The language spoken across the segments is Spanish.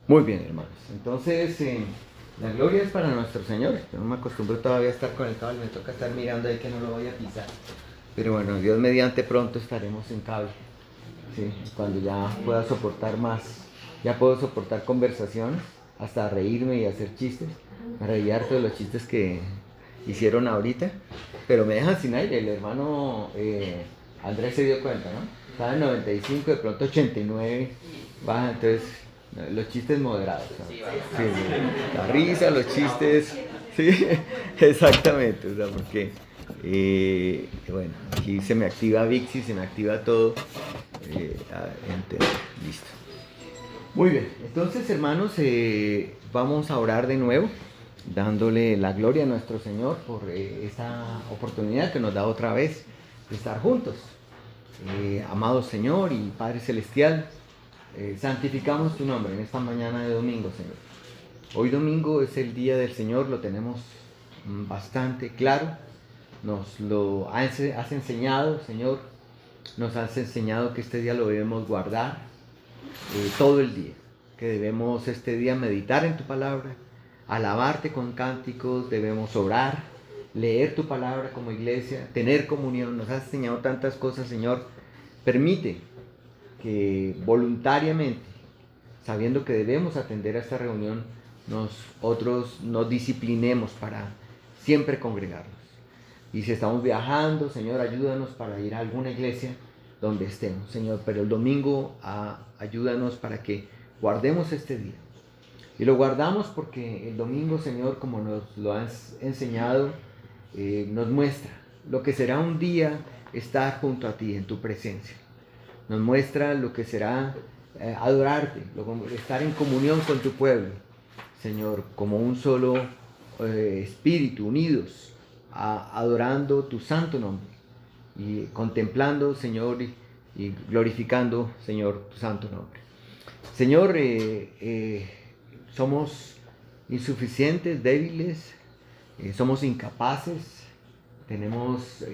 Muy bien, hermanos. Entonces, la gloria es para nuestro Señor. Yo no me acostumbro todavía a estar conectado, me toca estar mirando ahí que no lo voy a pisar. Pero bueno, Dios mediante pronto estaremos en cable. Sí, cuando ya pueda soportar más, ya puedo soportar conversaciones, hasta reírme y hacer chistes. Me reí harto de los chistes que hicieron ahorita, pero me dejan sin aire. El hermano Andrés se dio cuenta, ¿no? Estaba en 95, de pronto 89 baja, entonces los chistes moderados, ¿no? Sí, la risa, los chistes, sí, exactamente, o sea, porque bueno, aquí se me activa Vixi, se me activa todo. Listo. Muy bien, entonces hermanos, vamos a orar de nuevo, dándole la gloria a nuestro Señor por esta oportunidad que nos da otra vez de estar juntos. Amado Señor y Padre Celestial, santificamos tu nombre en esta mañana de domingo, Señor. Hoy domingo es el día del Señor, lo tenemos bastante claro. Nos lo has enseñado, Señor. Nos has enseñado que este día lo debemos guardar todo el día. Que debemos este día meditar en tu palabra, alabarte con cánticos, debemos orar, leer tu palabra como iglesia, tener comunión. Nos has enseñado tantas cosas, Señor. Permite que voluntariamente, sabiendo que debemos atender a esta reunión, nosotros nos disciplinemos para siempre congregarnos. Y si estamos viajando, Señor, ayúdanos para ir a alguna iglesia donde estemos, Señor. Pero el domingo ayúdanos para que guardemos este día. Y lo guardamos porque el domingo, Señor, como nos lo has enseñado, nos muestra lo que será un día estar junto a ti en tu presencia. Nos muestra lo que será adorarte, estar en comunión con tu pueblo, Señor, como un solo espíritu, unidos, adorando tu santo nombre y contemplando, Señor, y glorificando, Señor, tu santo nombre. Señor, somos insuficientes, débiles, somos incapaces, tenemos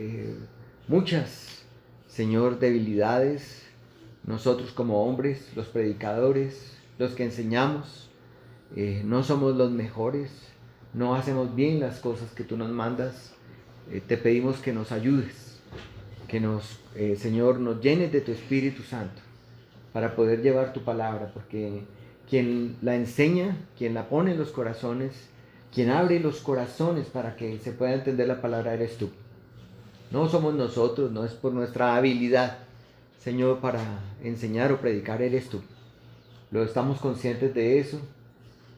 muchas, Señor, debilidades. Nosotros como hombres, los predicadores, los que enseñamos, no somos los mejores, no hacemos bien las cosas que tú nos mandas. Te pedimos que nos ayudes, que Señor, nos llenes de tu Espíritu Santo para poder llevar tu palabra, porque quien la enseña, quien la pone en los corazones, quien abre los corazones para que se pueda entender la palabra, eres tú. No somos nosotros, no es por nuestra habilidad, Señor, para enseñar o predicar, eres tú. Lo estamos conscientes de eso,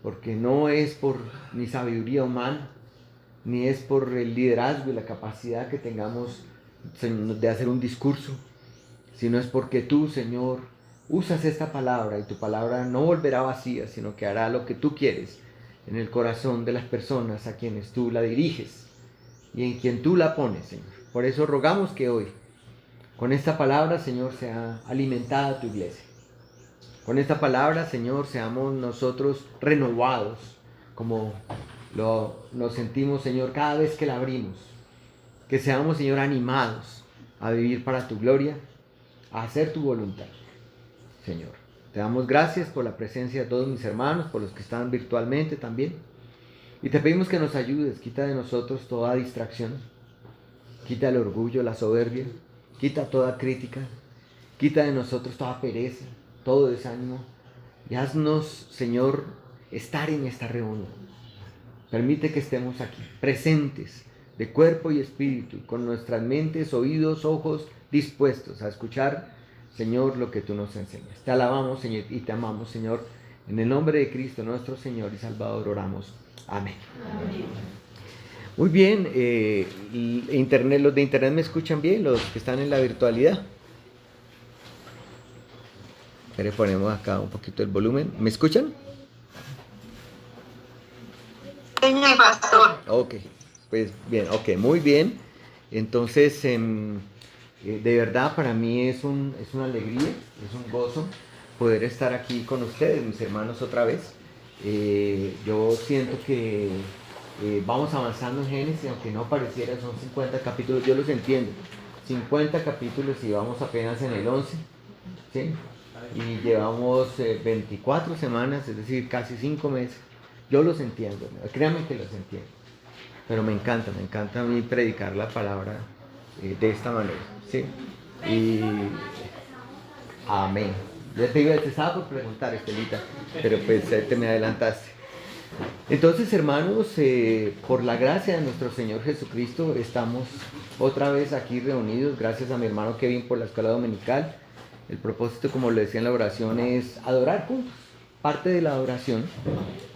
porque no es por ni sabiduría humana, ni es por el liderazgo y la capacidad que tengamos de hacer un discurso, sino es porque tú, Señor, usas esta palabra y tu palabra no volverá vacía, sino que hará lo que tú quieres en el corazón de las personas a quienes tú la diriges y en quien tú la pones, Señor. Por eso rogamos que hoy, con esta palabra, Señor, sea alimentada tu iglesia. Con esta palabra, Señor, seamos nosotros renovados, como nos sentimos, Señor, cada vez que la abrimos. Que seamos, Señor, animados a vivir para tu gloria, a hacer tu voluntad, Señor. Te damos gracias por la presencia de todos mis hermanos, por los que están virtualmente también. Y te pedimos que nos ayudes, quita de nosotros toda distracción, quita el orgullo, la soberbia, quita toda crítica, quita de nosotros toda pereza, todo desánimo, y haznos, Señor, estar en esta reunión. Permite que estemos aquí, presentes, de cuerpo y espíritu, con nuestras mentes, oídos, ojos dispuestos a escuchar, Señor, lo que tú nos enseñas. Te alabamos, Señor, y te amamos, Señor. En el nombre de Cristo, nuestro Señor y Salvador, oramos. Amén. Amén. Muy bien, los de internet me escuchan bien, los que están en la virtualidad. Le ponemos acá un poquito el volumen. ¿Me escuchan? Señor pastor. Ok, pues bien, ok, muy bien. Entonces, de verdad para mí es una alegría, es un gozo poder estar aquí con ustedes, mis hermanos, otra vez. Yo siento que vamos avanzando en Génesis, aunque no pareciera, son 50 capítulos, yo los entiendo. 50 capítulos y vamos apenas en el 11, ¿sí? y llevamos 24 semanas, es decir, casi 5 meses. Yo los entiendo, créanme que los entiendo, pero me encanta a mí predicar la palabra de esta manera, ¿sí? Y amén. Ya te estaba por preguntar, Estelita, pero pues te me adelantaste. Entonces, hermanos, por la gracia de nuestro Señor Jesucristo, estamos otra vez aquí reunidos, gracias a mi hermano Kevin por la escuela dominical. El propósito, como lo decía en la oración, es adorar juntos. Parte de la adoración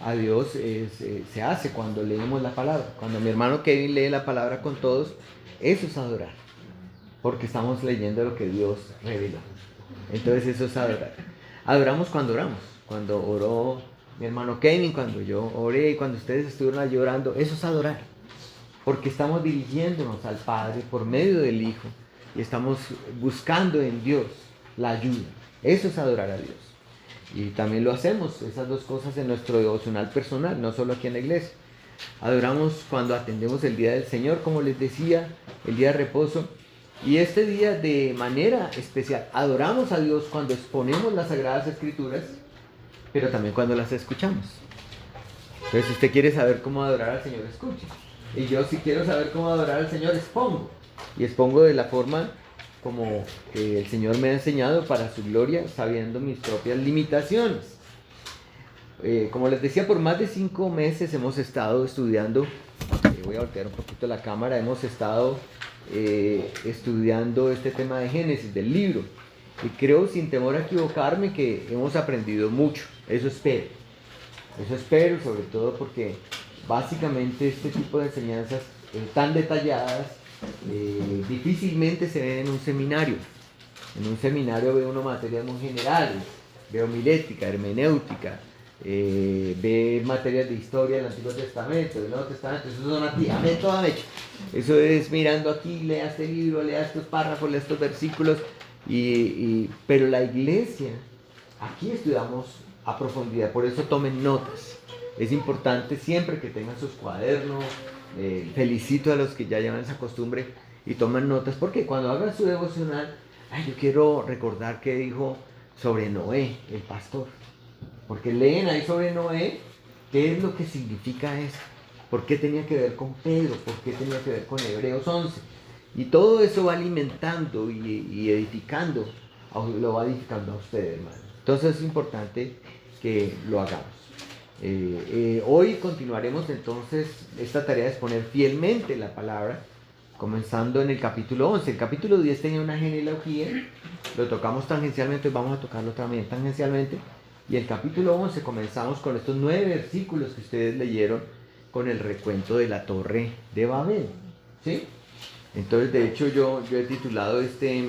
a Dios se hace cuando leemos la palabra. Cuando mi hermano Kevin lee la palabra con todos, eso es adorar, porque estamos leyendo lo que Dios reveló. Entonces eso es adorar. Adoramos cuando oramos. Cuando oró mi hermano Kevin, cuando yo oré y cuando ustedes estuvieron llorando, eso es adorar. Porque estamos dirigiéndonos al Padre por medio del Hijo y estamos buscando en Dios la ayuda. Eso es adorar a Dios. Y también lo hacemos, esas dos cosas en nuestro devocional personal, no solo aquí en la iglesia. Adoramos cuando atendemos el día del Señor, como les decía, el día de reposo. Y este día de manera especial adoramos a Dios cuando exponemos las Sagradas Escrituras, pero también cuando las escuchamos. Entonces, si usted quiere saber cómo adorar al Señor, escuche. Y yo, si quiero saber cómo adorar al Señor, expongo. Y expongo de la forma como el Señor me ha enseñado para su gloria, sabiendo mis propias limitaciones. Como les decía, por más de 5 meses hemos estado estudiando, voy a voltear un poquito la cámara, hemos estado estudiando este tema de Génesis, del libro. Y creo, sin temor a equivocarme, que hemos aprendido mucho. Eso espero. Eso espero, sobre todo porque básicamente este tipo de enseñanzas tan detalladas difícilmente se ven en un seminario. En un seminario veo unas materias muy generales, veo homilética, hermenéutica, ve materias de historia del Antiguo Testamento, del Nuevo Testamento. Eso son a toda mecha. Eso es mirando aquí, lea este libro, lea estos párrafos, lea estos versículos. Pero la iglesia, aquí estudiamos a profundidad, por eso tomen notas. Es importante siempre que tengan sus cuadernos. Felicito a los que ya llevan esa costumbre y toman notas, porque cuando hagan su devocional, yo quiero recordar qué dijo sobre Noé, el pastor. Porque leen ahí sobre Noé, qué es lo que significa eso, por qué tenía que ver con Pedro, por qué tenía que ver con Hebreos 11. Y todo eso va alimentando y edificando, lo va edificando a ustedes, hermano. Entonces es importante que lo hagamos. Hoy continuaremos entonces esta tarea de exponer fielmente la palabra, comenzando en el capítulo 11. El capítulo 10 tenía una genealogía, lo tocamos tangencialmente, vamos a tocarlo también tangencialmente. Y el capítulo 11 comenzamos con estos 9 versículos que ustedes leyeron con el recuento de la torre de Babel, ¿sí? Entonces, de hecho, yo he titulado este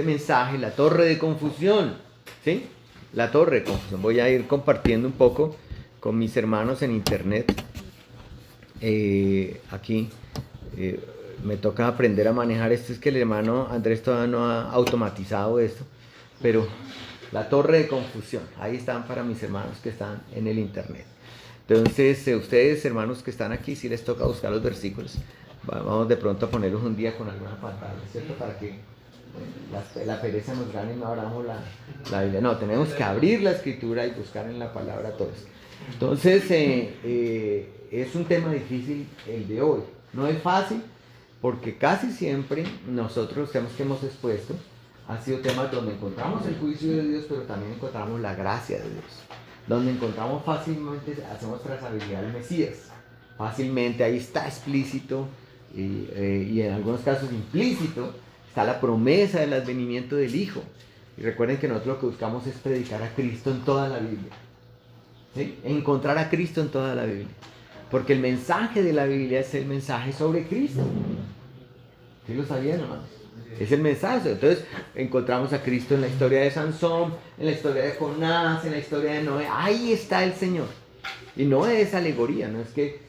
mensaje, la torre de confusión, ¿sí? La torre de confusión. Voy a ir compartiendo un poco con mis hermanos en internet. Aquí me toca aprender a manejar esto. Es que el hermano Andrés todavía no ha automatizado esto, pero la torre de confusión, ahí están para mis hermanos que están en el internet. Entonces, ustedes, hermanos que están aquí, sí les toca buscar los versículos. Vamos de pronto a ponerlos un día con alguna pantalla, ¿cierto? Para que la pereza nos gane y no abramos la Biblia. No, tenemos que abrir la escritura y buscar en la palabra todo esto. Entonces, es un tema difícil el de hoy. No es fácil porque casi siempre nosotros, los temas que hemos expuesto, han sido temas donde encontramos el juicio de Dios, pero también encontramos la gracia de Dios. Donde encontramos fácilmente, hacemos trazabilidad del Mesías. Fácilmente, ahí está explícito y en algunos casos implícito, está la promesa del advenimiento del Hijo. Y recuerden que nosotros lo que buscamos es predicar a Cristo en toda la Biblia. ¿Sí? Encontrar a Cristo en toda la Biblia. Porque el mensaje de la Biblia es el mensaje sobre Cristo. ¿Sí lo sabían, hermanos? Es el mensaje. Entonces encontramos a Cristo en la historia de Sansón, en la historia de Jonás, en la historia de Noé. Ahí está el Señor. Y no es alegoría, no es que,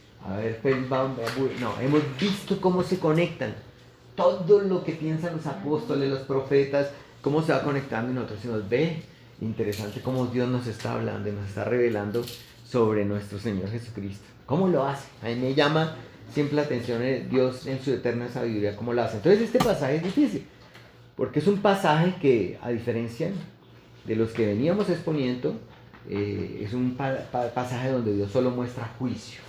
no, hemos visto cómo se conectan todo lo que piensan los apóstoles, los profetas, cómo se va conectando y nosotros nos ve. Interesante cómo Dios nos está hablando y nos está revelando sobre nuestro Señor Jesucristo. ¿Cómo lo hace? A mí me llama siempre la atención Dios en su eterna sabiduría, cómo lo hace. Entonces este pasaje es difícil, porque es un pasaje que, a diferencia de los que veníamos exponiendo, es un pasaje donde Dios solo muestra juicio.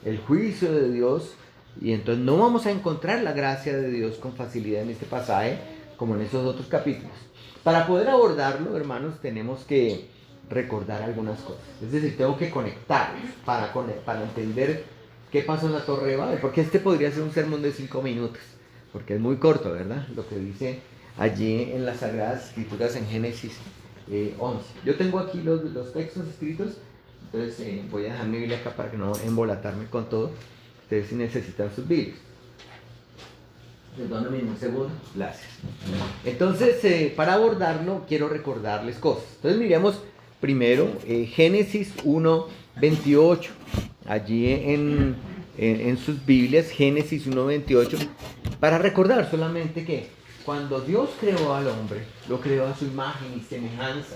El juicio de Dios, y entonces no vamos a encontrar la gracia de Dios con facilidad en este pasaje, como en esos otros capítulos. Para poder abordarlo, hermanos, tenemos que recordar algunas cosas. Es decir, tengo que conectar para entender qué pasó en la Torre de Babel, porque este podría ser un sermón de 5 minutos, porque es muy corto, ¿verdad? Lo que dice allí en las Sagradas Escrituras en Génesis 11. Yo tengo aquí los textos escritos, entonces voy a dejar mi Biblia acá para que no embolatarme con todo. Ustedes sí necesitan sus Biblias. Perdóname un segundo. Gracias. Entonces, para abordarlo, quiero recordarles cosas. Entonces, miremos primero Génesis 1:28. Allí en sus Biblias, Génesis 1:28. Para recordar solamente que cuando Dios creó al hombre, lo creó a su imagen y semejanza.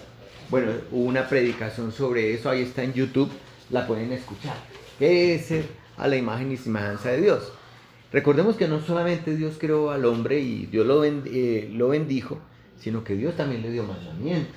Bueno, hubo una predicación sobre eso, ahí está en YouTube, la pueden escuchar. ¿Qué es ser a la imagen y semejanza de Dios? Recordemos que no solamente Dios creó al hombre y Dios lo bendijo, sino que Dios también le dio mandamientos.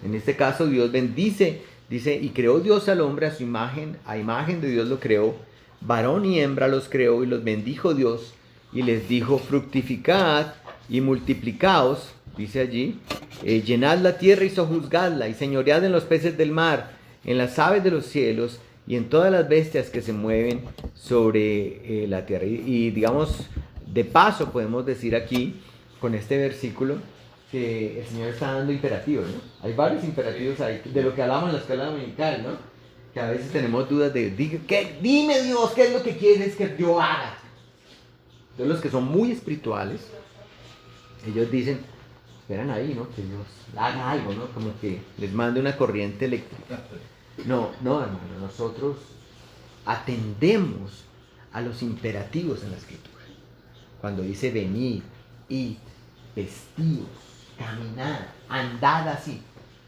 En este caso Dios bendice, dice, y creó Dios al hombre a imagen de Dios lo creó, varón y hembra los creó y los bendijo Dios y les dijo, fructificad y multiplicaos, dice allí, llenad la tierra y sojuzgadla y señoread en los peces del mar, en las aves de los cielos y en todas las bestias que se mueven sobre la tierra. Y digamos, de paso podemos decir aquí, con este versículo, que el Señor está dando imperativos, ¿no? Hay varios imperativos ahí, de lo que hablamos en la escuela dominical, ¿no? Que a veces tenemos dudas de, dime Dios, ¿qué es lo que quieres que yo haga? Entonces los que son muy espirituales, ellos dicen, esperan ahí, ¿no? Que Dios haga algo, ¿no? Como que les mande una corriente eléctrica. No, hermano, nosotros atendemos a los imperativos en la Escritura. Cuando dice venid, id, vestidos, caminad, andad así.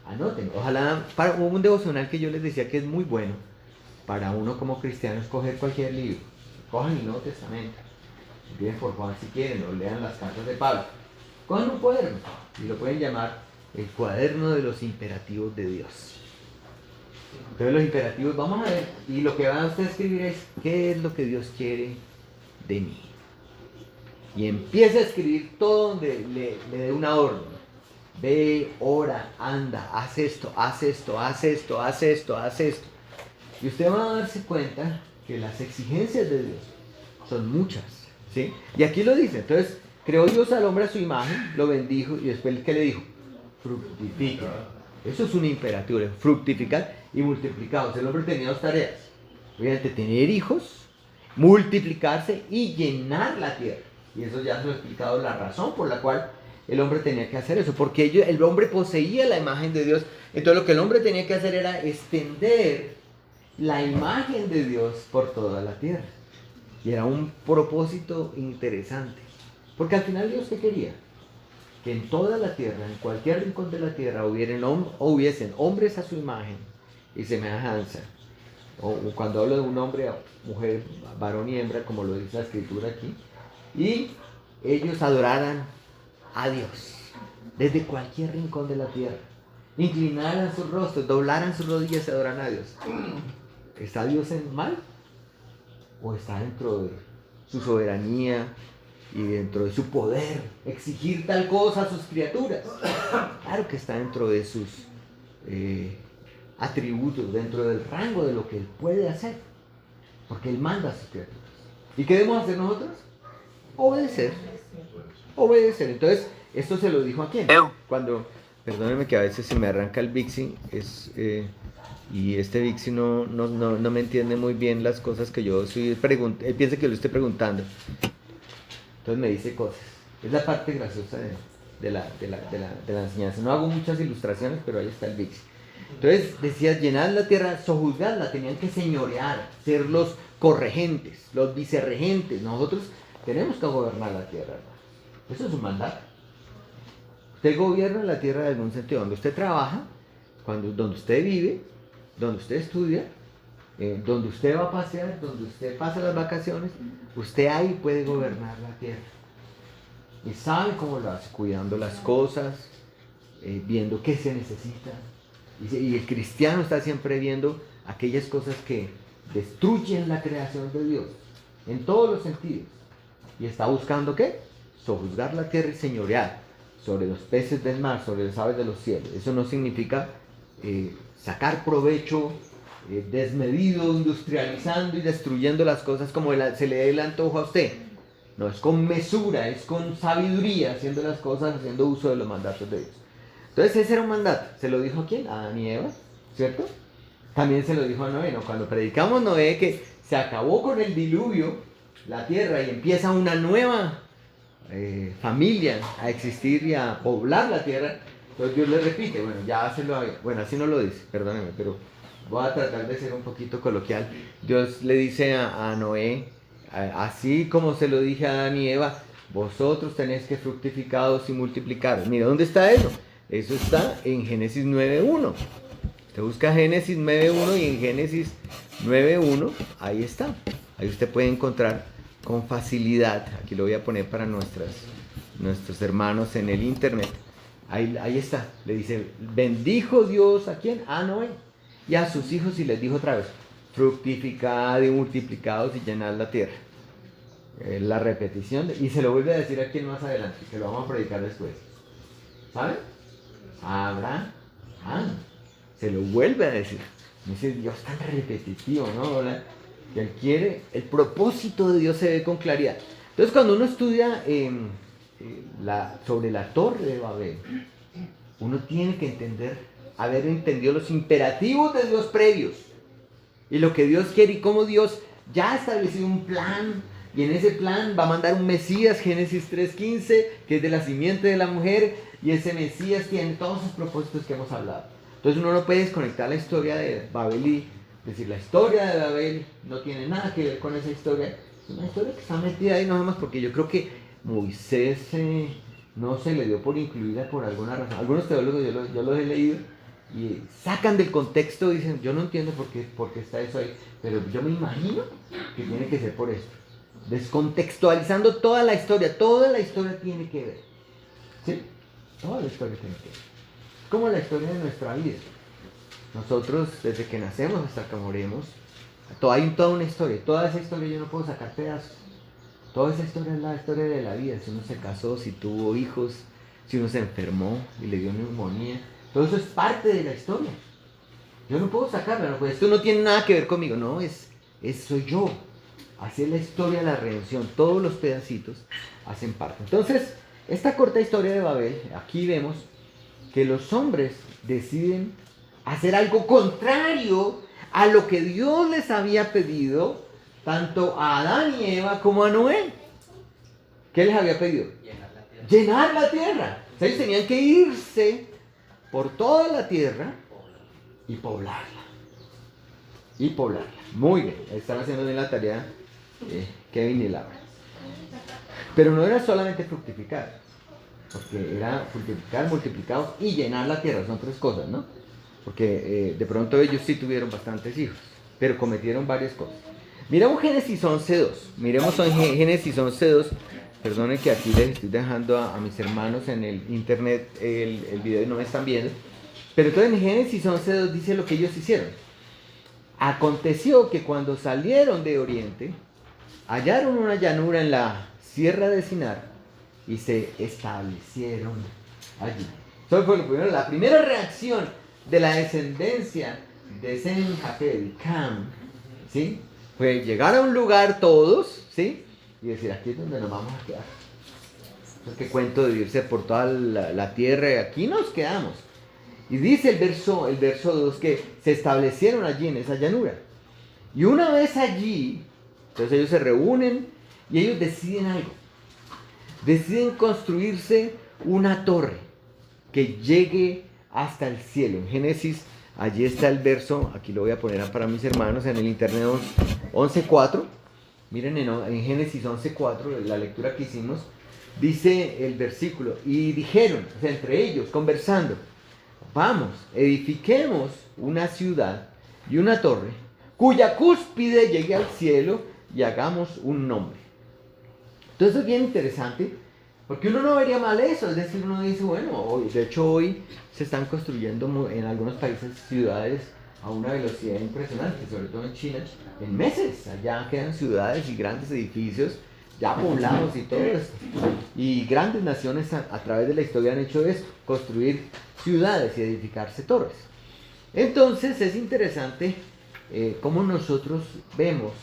Anoten, ojalá, para un devocional que yo les decía que es muy bueno para uno como cristiano escoger cualquier libro. Cojan el Nuevo Testamento, empiecen por Juan si quieren, o lean las cartas de Pablo. Cojan un cuaderno y lo pueden llamar el cuaderno de los imperativos de Dios. Entonces los imperativos, vamos a ver, y lo que van a usted escribir es, ¿qué es lo que Dios quiere de mí? Y empieza a escribir todo donde le dé una orden. Ve, ora, anda, haz esto, haz esto, haz esto, haz esto, haz esto. Y usted va a darse cuenta que las exigencias de Dios son muchas, ¿sí? Y aquí lo dice, entonces, creó Dios al hombre a su imagen, lo bendijo, y después, ¿qué le dijo? Fructifica. Eso es un imperativo, fructificar y multiplicados. El hombre tenía dos tareas. Obviamente tener hijos, multiplicarse y llenar la tierra. Y eso ya se lo he explicado la razón por la cual el hombre tenía que hacer eso. Porque el hombre poseía la imagen de Dios. Entonces lo que el hombre tenía que hacer era extender la imagen de Dios por toda la tierra. Y era un propósito interesante. Porque al final Dios, ¿qué quería? Que en toda la tierra, en cualquier rincón de la tierra, hubiesen hombres a su imagen y semejanza. O cuando hablo de un hombre, mujer, varón y hembra, como lo dice la Escritura aquí, y ellos adoraran a Dios desde cualquier rincón de la tierra. Inclinaran sus rostros, doblaran sus rodillas y adoraran a Dios. ¿Está Dios en mal? ¿O está dentro de su soberanía y dentro de su poder exigir tal cosa a sus criaturas? Claro que está dentro de sus atributos, dentro del rango de lo que Él puede hacer, porque Él manda a sus criaturas. ¿Y qué debemos hacer nosotros? Obedecer. Entonces, esto se lo dijo a quién. Cuando, perdónenme que a veces se me arranca el Vixi, y este Vixi no me entiende muy bien las cosas que yo estoy preguntando. Él piensa que lo estoy preguntando. Entonces me dice cosas. Es la parte graciosa de la enseñanza. No hago muchas ilustraciones, pero ahí está el Vixi. Entonces decías, llenad la tierra, sojuzgadla, tenían que señorear, ser los corregentes, los vicerregentes. Nosotros tenemos que gobernar la tierra, hermano. Eso es un mandato. Usted gobierna la tierra en algún sentido, donde usted trabaja, donde usted vive, donde usted estudia, donde usted va a pasear, donde usted pasa las vacaciones, usted ahí puede gobernar la tierra. Y sabe cómo lo hace, cuidando las cosas, viendo qué se necesita. Y el cristiano está siempre viendo aquellas cosas que destruyen la creación de Dios, en todos los sentidos. Y está buscando ¿qué? Sojuzgar la tierra y señorear sobre los peces del mar, sobre las aves de los cielos. Eso no significa sacar provecho desmedido, industrializando y destruyendo las cosas como se le dé el antojo a usted. No, es con mesura, es con sabiduría, haciendo las cosas, haciendo uso de los mandatos de Dios. Entonces ese era un mandato. ¿Se lo dijo a quién? A Adán y Eva, ¿cierto? También se lo dijo a Noé, ¿no? Cuando predicamos Noé que se acabó con el diluvio, la tierra, y empieza una nueva familia a existir y a poblar la tierra, entonces Dios le repite, bueno, ya se lo había, bueno, así no lo dice, perdóneme, pero voy a tratar de ser un poquito coloquial. Dios le dice a Noé, así como se lo dije a Adán y Eva, vosotros tenéis que fructificaros y multiplicaros. Mira, ¿dónde está eso? Eso está en Génesis 9.1. Usted busca Génesis 9.1 y en Génesis 9.1, ahí está. Ahí usted puede encontrar con facilidad, aquí lo voy a poner para nuestros hermanos en el internet. Ahí está, le dice, bendijo Dios ¿a quién? A Noé y a sus hijos y les dijo otra vez, fructificad y multiplicados y llenad la tierra. La repetición, y se lo vuelve a decir a quien más adelante, que lo vamos a predicar después. ¿Sabe? A Abraham. Se lo vuelve a decir. Me dice, Dios tan repetitivo, ¿no? Que él quiere, el propósito de Dios se ve con claridad. Entonces cuando uno estudia sobre la Torre de Babel, uno tiene que haber entendido los imperativos de Dios previos y lo que Dios quiere y cómo Dios ya ha establecido un plan, y en ese plan va a mandar un Mesías, Génesis 3.15, que es de la simiente de la mujer, y ese Mesías tiene todos esos propósitos que hemos hablado. Entonces uno no puede desconectar la historia de Babel y decir, la historia de Babel no tiene nada que ver con esa historia. Es una historia que está metida ahí no más porque yo creo que Moisés no se le dio por incluida por alguna razón. Algunos teólogos, yo los he leído, y sacan del contexto y dicen, yo no entiendo por qué está eso ahí, pero yo me imagino que tiene que ser por esto. Descontextualizando toda la historia tiene que ver. ¿Sí? Toda la historia tiene que ver. Es como la historia de nuestra vida. Nosotros, desde que nacemos hasta que morimos, hay toda una historia. Toda esa historia yo no puedo sacar pedazos. Toda esa historia es la historia de la vida. Si uno se casó, si tuvo hijos, si uno se enfermó y le dio neumonía. Todo eso es parte de la historia. Yo no puedo sacarla. No, pues esto no tiene nada que ver conmigo. No, soy yo. Así es la historia de la redención. Todos los pedacitos hacen parte. Entonces, esta corta historia de Babel, aquí vemos que los hombres deciden hacer algo contrario a lo que Dios les había pedido, tanto a Adán y Eva como a Noé. ¿Qué les había pedido? Llenar la tierra. O sea, ellos tenían que irse por toda la tierra y poblarla. Muy bien, están haciendo bien la tarea Kevin y Laura. Pero no era solamente fructificar, porque era fructificar, multiplicados y llenar la tierra. Son tres cosas, ¿no? Porque de pronto ellos sí tuvieron bastantes hijos, pero cometieron varias cosas. Miremos Génesis 11.2. Miremos en Génesis 11.2. Perdonen que aquí les estoy dejando a mis hermanos en el internet el video y no me están viendo. Pero entonces en Génesis 11.2 dice lo que ellos hicieron. Aconteció que cuando salieron de oriente, hallaron una llanura en la sierra de Sinar y se establecieron allí. Eso fue lo primero, la primera reacción de la descendencia de Sem, Jafet y Cam, ¿sí? Fue llegar a un lugar todos, ¿sí? Y decir, aquí es donde nos vamos a quedar. Porque cuento de irse por toda la tierra y aquí nos quedamos. Y dice el verso 2 que se establecieron allí en esa llanura. Y una vez allí, entonces ellos se reúnen y ellos deciden algo. Deciden construirse una torre que llegue hasta el cielo. En Génesis, allí está el verso, aquí lo voy a poner para mis hermanos en el internet 11.4. Miren en Génesis 11.4, la lectura que hicimos, dice el versículo, y dijeron, o sea, entre ellos, conversando, vamos, edifiquemos una ciudad y una torre, cuya cúspide llegue al cielo y hagamos un nombre. Entonces es bien interesante Porque uno no vería mal eso, es decir, uno dice, bueno, de hecho hoy se están construyendo en algunos países ciudades a una velocidad impresionante, sobre todo en China, en meses. Allá quedan ciudades y grandes edificios ya poblados y todo esto. Y grandes naciones a través de la historia han hecho esto, construir ciudades y edificarse torres. Entonces es interesante cómo nosotros vemos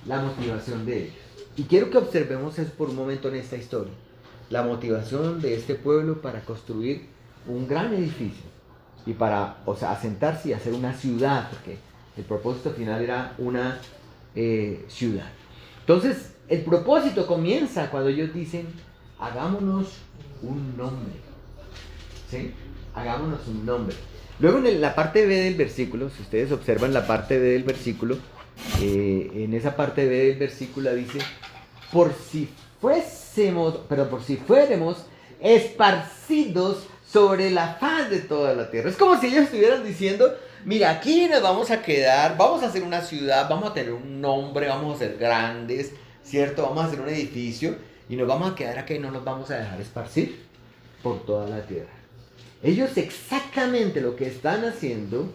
la motivación de ellos. Y quiero que observemos eso por un momento en esta historia. La motivación de este pueblo para construir un gran edificio y para, asentarse y hacer una ciudad, porque el propósito final era una ciudad. Entonces, el propósito comienza cuando ellos dicen, hagámonos un nombre. ¿Sí? Hagámonos un nombre. Luego en la parte B del versículo, si ustedes observan la parte B del versículo, en esa parte B del versículo dice, por si fuéramos esparcidos sobre la faz de toda la tierra. Es como si ellos estuvieran diciendo, mira, aquí nos vamos a quedar, vamos a hacer una ciudad, vamos a tener un nombre, vamos a ser grandes, ¿cierto? Vamos a hacer un edificio y nos vamos a quedar aquí y no nos vamos a dejar esparcir por toda la tierra. Ellos exactamente lo que están haciendo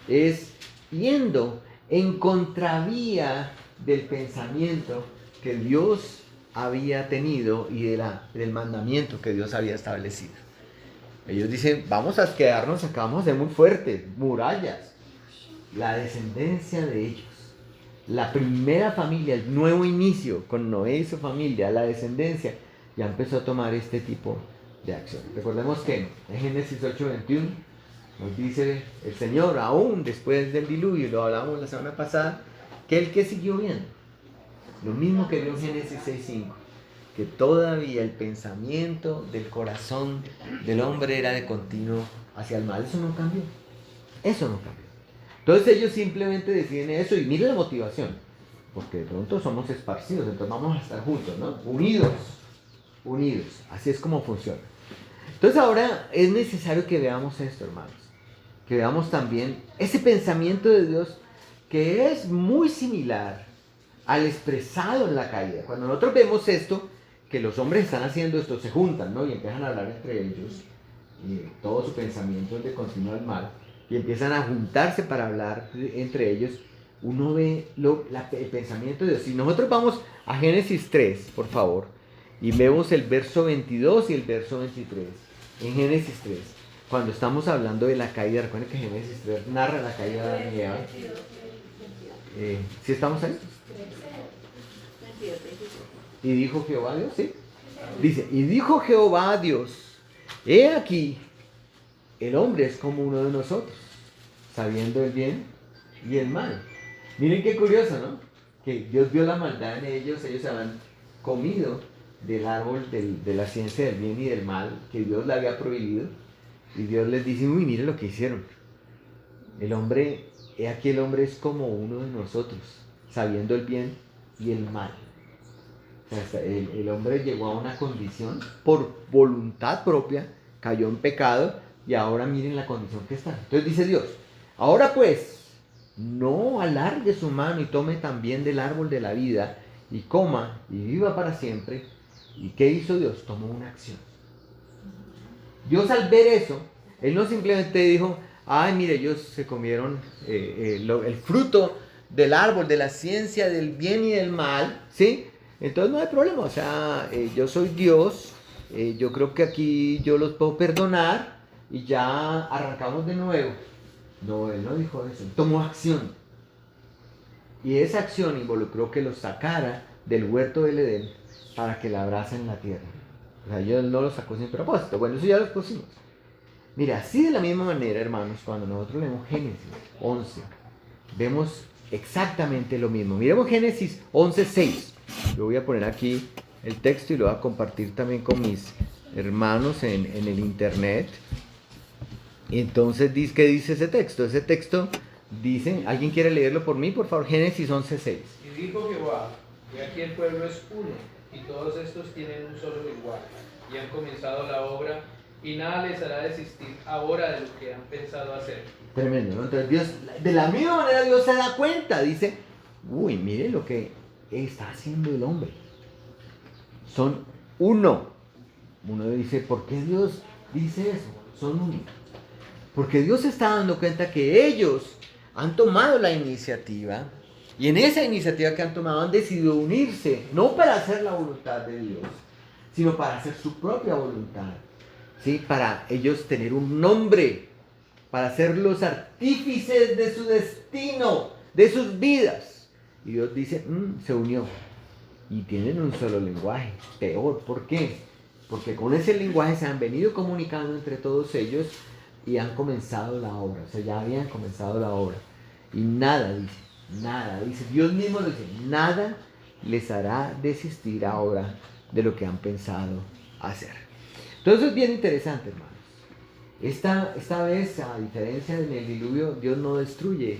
es yendo en contravía del pensamiento que Dios había tenido y del mandamiento que Dios había establecido. Ellos dicen, vamos a quedarnos acá, vamos a ser muy fuertes, murallas. La descendencia de ellos, la primera familia, el nuevo inicio con Noé y su familia, la descendencia, ya empezó a tomar este tipo de acción. Recordemos que en Génesis 8:21 nos dice el Señor, aún después del diluvio, lo hablamos la semana pasada, que el que siguió viendo, lo mismo que vio en Génesis 6:5, que todavía el pensamiento del corazón del hombre era de continuo hacia el mal. Eso no cambió. Eso no cambió. Entonces ellos simplemente deciden eso y miren la motivación. Porque de pronto somos esparcidos, entonces vamos a estar juntos, ¿no? Unidos. Unidos. Así es como funciona. Entonces ahora es necesario que veamos esto, hermanos. Que veamos también ese pensamiento de Dios que es muy similar al expresado en la caída. Cuando nosotros vemos esto, que los hombres están haciendo esto, se juntan, ¿no? Y empiezan a hablar entre ellos, y todo su pensamiento es de continuo al mal, y empiezan a juntarse para hablar entre ellos, uno ve el pensamiento de Dios. Si nosotros vamos a Génesis 3, por favor, y vemos el verso 22 y el verso 23, en Génesis 3, cuando estamos hablando de la caída, recuerden que Génesis 3 narra la caída de Adán y Eva. ¿Sí estamos ahí? Y dijo Jehová a Dios, ¿sí? Dice, y dijo Jehová a Dios, he aquí, el hombre es como uno de nosotros, sabiendo el bien y el mal. Miren qué curioso, ¿no? Que Dios vio la maldad en ellos habían comido del árbol de la ciencia del bien y del mal, que Dios le había prohibido, y Dios les dice, uy, miren lo que hicieron. El hombre, he aquí el hombre es como uno de nosotros, sabiendo el bien y el mal. O sea, el hombre llegó a una condición por voluntad propia, cayó en pecado y ahora miren la condición que está. Entonces dice Dios, ahora pues, no alargue su mano y tome también del árbol de la vida y coma y viva para siempre. ¿Y qué hizo Dios? Tomó una acción. Dios al ver eso, Él no simplemente dijo, ay, mire, ellos se comieron el fruto del árbol de la ciencia del bien y del mal, ¿sí? Entonces no hay problema, o sea, yo soy Dios, yo creo que aquí yo los puedo perdonar y ya arrancamos de nuevo. No, Él no dijo eso, Él tomó acción. Y esa acción involucró que los sacara del huerto del Edén para que labrasen la tierra. O sea, Él no los sacó sin propósito. Bueno, eso ya lo pusimos. Mira, así de la misma manera, hermanos, cuando nosotros leemos Génesis 11, vemos exactamente lo mismo. Miremos Génesis 11:6. Yo voy a poner aquí el texto y lo voy a compartir también con mis hermanos en el internet. Entonces, ¿qué dice ese texto? Ese texto dice, ¿alguien quiere leerlo por mí? Por favor, Génesis 11:6. Y dijo Jehová, y aquí el pueblo es uno, y todos estos tienen un solo lenguaje, y han comenzado la obra, y nada les hará desistir ahora de lo que han pensado hacer. Tremendo, ¿no? Entonces Dios, de la misma manera Dios se da cuenta, dice, uy, mire lo que está haciendo el hombre. Son uno. uno dice, ¿por qué Dios dice eso? Son únicos. Porque Dios se está dando cuenta que ellos han tomado la iniciativa y en esa iniciativa que han tomado han decidido unirse, no para hacer la voluntad de Dios, sino para hacer su propia voluntad, ¿sí? Para ellos tener un nombre, para ser los artífices de su destino, de sus vidas. Y Dios dice, se unió. Y tienen un solo lenguaje. Peor, ¿por qué? Porque con ese lenguaje se han venido comunicando entre todos ellos y han comenzado la obra. O sea, ya habían comenzado la obra. Y nada, dice, Dios mismo lo dice, nada les hará desistir ahora de lo que han pensado hacer. Entonces es bien interesante, hermanos. Esta vez, a diferencia del diluvio, Dios no destruye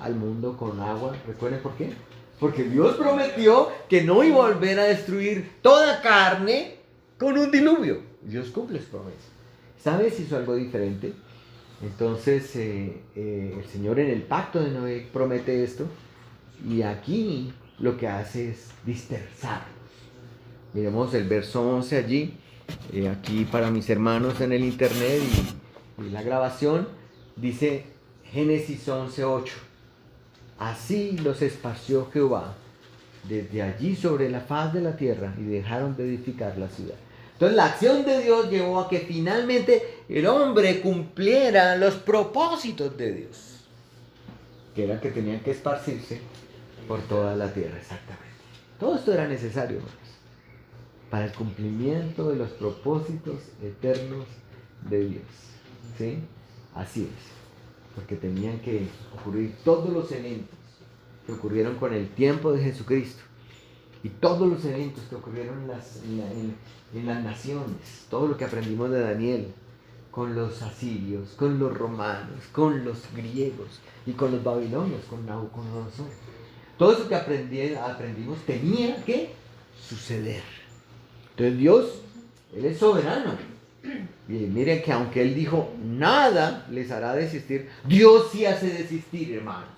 al mundo con agua. ¿Recuerden por qué? Porque Dios prometió que no iba a volver a destruir toda carne con un diluvio. Dios cumple su promesa. Esta vez hizo algo diferente. Entonces el Señor en el pacto de Noé promete esto. Y aquí lo que hace es dispersarlos. Miremos el verso 11 allí. Aquí para mis hermanos en el internet y la grabación. Dice Génesis 11:8. Así los esparció Jehová desde allí sobre la faz de la tierra y dejaron de edificar la ciudad. Entonces la acción de Dios llevó a que finalmente el hombre cumpliera los propósitos de Dios, que era que tenían que esparcirse por toda la tierra, exactamente. Todo esto era necesario, hermanos, para el cumplimiento de los propósitos eternos de Dios, ¿sí? Así es. Porque tenían que ocurrir todos los eventos que ocurrieron con el tiempo de Jesucristo y todos los eventos que ocurrieron en las naciones, todo lo que aprendimos de Daniel, con los asirios, con los romanos, con los griegos y con los babilonios, con Nabucodonosor. Todo eso que aprendimos tenía que suceder. Entonces Dios, Él es soberano. Y miren que aunque Él dijo, nada les hará desistir, Dios sí hace desistir, hermanos.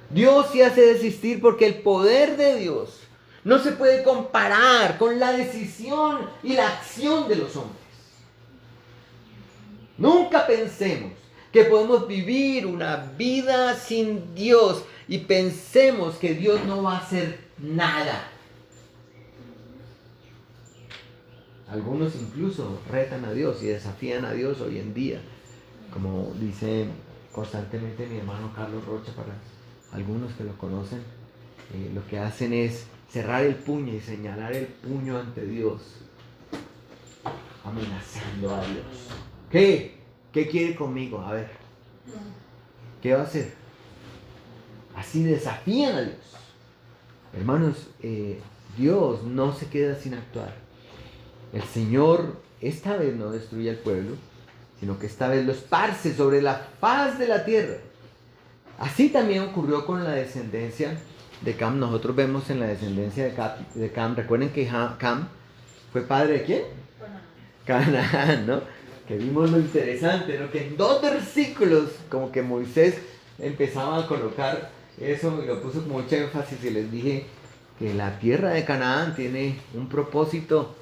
Dios sí hace desistir porque el poder de Dios no se puede comparar con la decisión y la acción de los hombres. Nunca pensemos que podemos vivir una vida sin Dios y pensemos que Dios no va a hacer nada. Algunos incluso retan a Dios y desafían a Dios hoy en día, como dice constantemente mi hermano Carlos Rocha, para algunos que lo conocen, lo que hacen es cerrar el puño y señalar el puño ante Dios, amenazando a Dios. ¿Qué? ¿Qué quiere conmigo? A ver, ¿qué va a hacer? Así desafían a Dios. Hermanos, Dios no se queda sin actuar. El Señor esta vez no destruye al pueblo, sino que esta vez lo esparce sobre la faz de la tierra. Así también ocurrió con la descendencia de Cam. Nosotros vemos en la descendencia de Cam, recuerden que Cam fue padre de ¿quién? Canaán, ¿no? Que vimos lo interesante, ¿no? Que en 2 versículos como que Moisés empezaba a colocar eso y lo puso con mucho énfasis y les dije que la tierra de Canaán tiene un propósito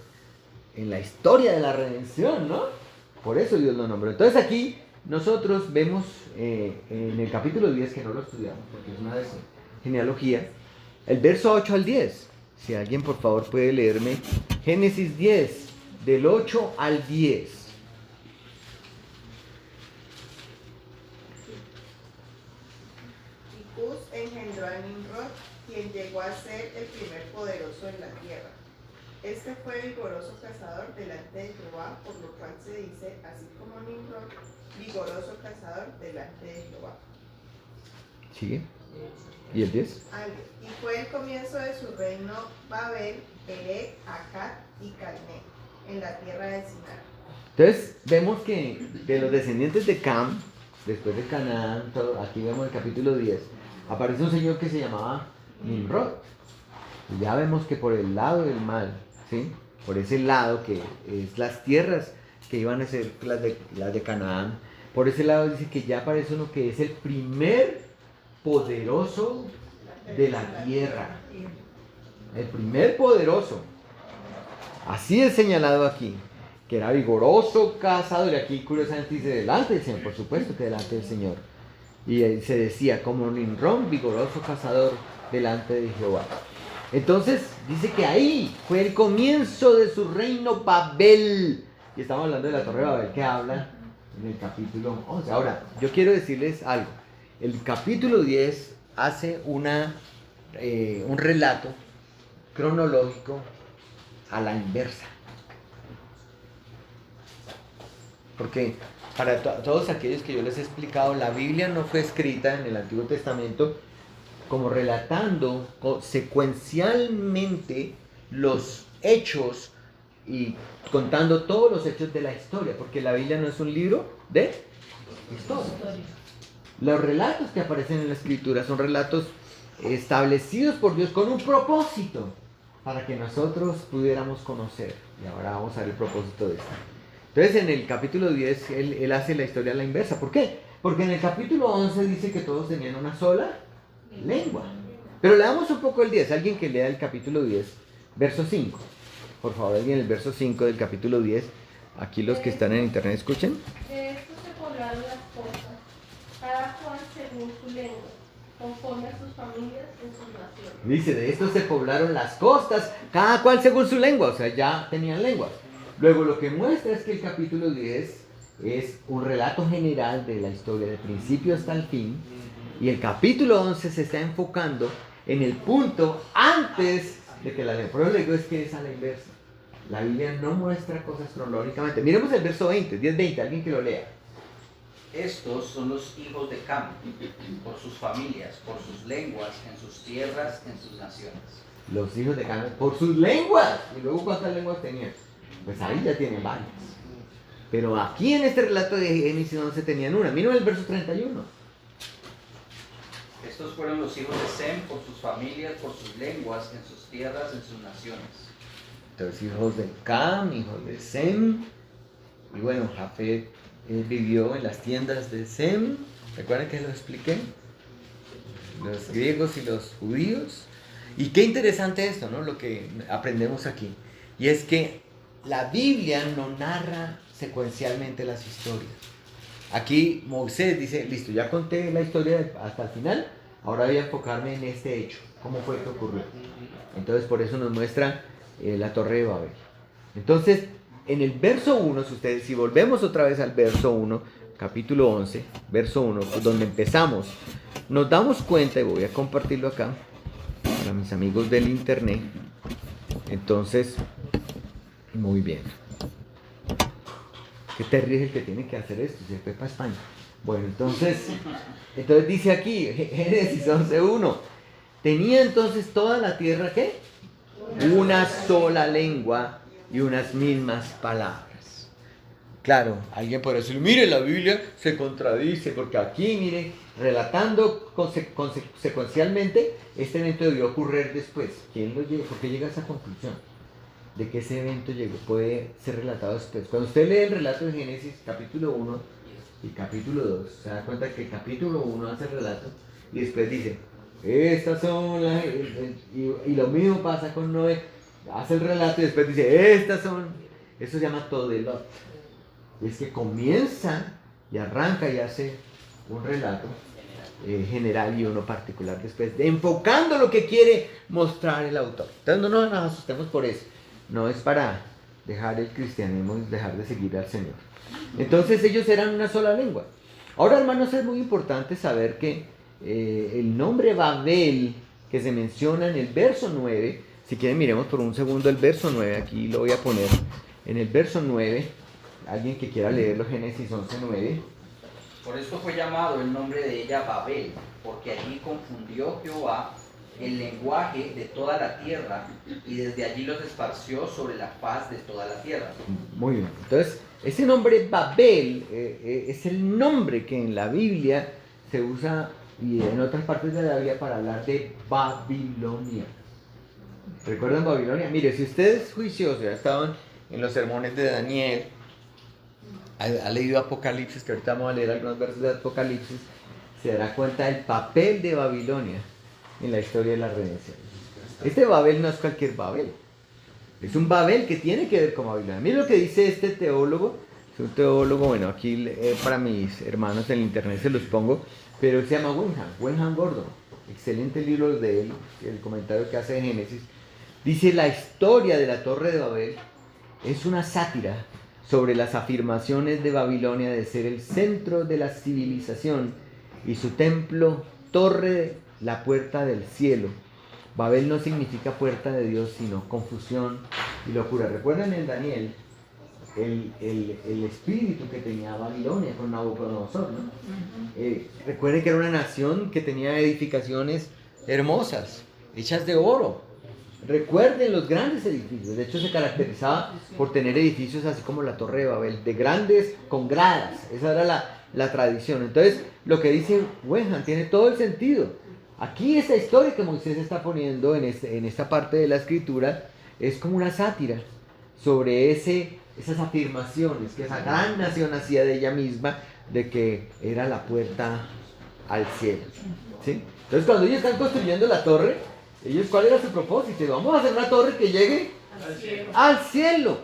en la historia de la redención, ¿no? Por eso Dios lo nombró. Entonces aquí nosotros vemos en el capítulo 10, que no lo estudiamos porque es una genealogía, el verso 8 al 10. Si alguien por favor puede leerme Génesis 10, del 8 al 10. Y Cus engendró a Nimrod, quien llegó a ser el primer poderoso en la tierra. Este fue vigoroso cazador delante de Jehová, por lo cual se dice, así como Nimrod, vigoroso cazador delante de Jehová. ¿Sigue? ¿Y el 10? Y fue el comienzo de su reino Babel, Erech, Akkad y Calné, en la tierra de Sinar. Entonces vemos que de los descendientes de Cam, después de Canaán, aquí vemos el capítulo 10, aparece un señor que se llamaba Nimrod. Y ya vemos que por el lado del mal, ¿sí? Por ese lado que es las tierras que iban a ser las de Canaán, por ese lado dice que ya aparece uno que es el primer poderoso de la tierra. El primer poderoso. Así es señalado aquí, que era vigoroso cazador, y aquí curiosamente dice delante del Señor, por supuesto que delante del Señor. Y se decía, como Nimrod, vigoroso cazador delante de Jehová. Entonces, dice que ahí fue el comienzo de su reino Babel. Y estamos hablando de la Torre de Babel que habla en el capítulo 11. Ahora, yo quiero decirles algo. El capítulo 10 hace un relato cronológico a la inversa. Porque para todos aquellos que yo les he explicado, la Biblia no fue escrita en el Antiguo Testamento como relatando secuencialmente los hechos y contando todos los hechos de la historia, porque la Biblia no es un libro de historia. Los relatos que aparecen en la Escritura son relatos establecidos por Dios con un propósito para que nosotros pudiéramos conocer. Y ahora vamos a ver el propósito de esto. Entonces en el capítulo 10 él hace la historia a la inversa. ¿Por qué? Porque en el capítulo 11 dice que todos tenían una sola lengua. Pero leamos un poco el 10. Alguien que lea el capítulo 10, verso 5. Por favor, alguien el verso 5 del capítulo 10. Aquí los que están en internet escuchen. De esto se poblaron las cosas, cada cual según su lengua, conforme a sus familias en sus naciones. Dice, de esto se poblaron las costas, cada cual según su lengua, o sea, ya tenían lenguas. Luego lo que muestra es que el capítulo 10 es un relato general de la historia, del principio hasta el fin, y el capítulo 11 se está enfocando en el punto antes de que la lengua. Por eso le digo es que es a la inversa. La Biblia no muestra cosas cronológicamente. Miremos el verso 20, 10-20, alguien que lo lea. Estos son los hijos de Cam, por sus familias, por sus lenguas, en sus tierras, en sus naciones. Los hijos de Cam, por sus lenguas. Y luego, ¿cuántas lenguas tenían? Pues ahí ya tienen varias. Pero aquí en este relato de Génesis 11 tenían una. Miren el verso 31. Estos fueron los hijos de Sem, por sus familias, por sus lenguas, en sus tierras, en sus naciones. Entonces, hijos de Cam, hijos de Sem. Y bueno, Jafet vivió en las tiendas de Sem. ¿Recuerdan que lo expliqué? Los griegos y los judíos. Y qué interesante esto, ¿no? Lo que aprendemos aquí. Y es que la Biblia no narra secuencialmente las historias. Aquí Moisés dice, listo, ya conté la historia hasta el final, ahora voy a enfocarme en este hecho. ¿Cómo fue que ocurrió? Entonces, por eso nos muestra la Torre de Babel. Entonces, en el verso 1, si volvemos otra vez al verso 1, capítulo 11, verso 1, donde empezamos, nos damos cuenta, y voy a compartirlo acá, para mis amigos del internet. Entonces, muy bien. Qué terrible el que tiene que hacer esto, se fue para España. Bueno, entonces dice aquí, Génesis 11:1, tenía entonces toda la tierra, ¿qué? Una sola lengua y unas mismas palabras. Claro, alguien podría decir, mire, la Biblia se contradice, porque aquí, mire, relatando secuencialmente, este evento debió ocurrir después. ¿Quién lo llega? ¿Por qué llega a esa conclusión? De que ese evento llegó, puede ser relatado después. Cuando usted lee el relato de Génesis, capítulo 1 y capítulo 2, se da cuenta que el capítulo 1 hace el relato y después dice, estas son las... Y lo mismo pasa con Noé, hace el relato y después dice, estas son... Eso se llama Todelot. Y es que comienza y arranca y hace un relato general y uno particular después, enfocando lo que quiere mostrar el autor. Entonces no nos asustemos por eso. No es para dejar el cristianismo y dejar de seguir al Señor. Entonces ellos eran una sola lengua. Ahora, hermanos, es muy importante saber que el nombre Babel que se menciona en el verso 9, si quieren miremos por un segundo el verso 9, aquí lo voy a poner en el verso 9, alguien que quiera leerlo, Génesis 11:9. Por esto fue llamado el nombre de ella Babel, porque allí confundió Jehová el lenguaje de toda la tierra, y desde allí los esparció sobre la faz de toda la tierra. Muy bien, entonces ese nombre Babel es el nombre que en la Biblia se usa y en otras partes de la Biblia para hablar de Babilonia. ¿Recuerdan Babilonia? Mire, si usted es juicioso, ya estaban en los sermones de Daniel, ha leído Apocalipsis, que ahorita vamos a leer algunos versos de Apocalipsis, se dará cuenta del papel de Babilonia en la historia de la redención. Este Babel no es cualquier Babel. Es un Babel que tiene que ver con Babilonia. Mira lo que dice este teólogo. Es un teólogo, bueno, aquí para mis hermanos en el internet se los pongo, pero se llama Wenham Gordon. Excelente libro de él, el comentario que hace de Génesis. Dice: la historia de la Torre de Babel es una sátira sobre las afirmaciones de Babilonia de ser el centro de la civilización y su templo, torre, la puerta del cielo. Babel no significa puerta de Dios, sino confusión y locura. Recuerden en Daniel el espíritu que tenía Babilonia con Nabucodonosor, ¿no? Recuerden que era una nación que tenía edificaciones hermosas, hechas de oro. Recuerden los grandes edificios. De hecho, se caracterizaba por tener edificios así como la Torre de Babel, de grandes con gradas. Esa era la tradición. Entonces, lo que dice Wenham tiene todo el sentido. Aquí esa historia que Moisés está poniendo en esta parte de la escritura es como una sátira sobre esas afirmaciones que esa gran nación hacía de ella misma, de que era la puerta al cielo, ¿sí? Entonces, cuando ellos están construyendo la torre, ¿cuál era su propósito? Vamos a hacer una torre que llegue al cielo.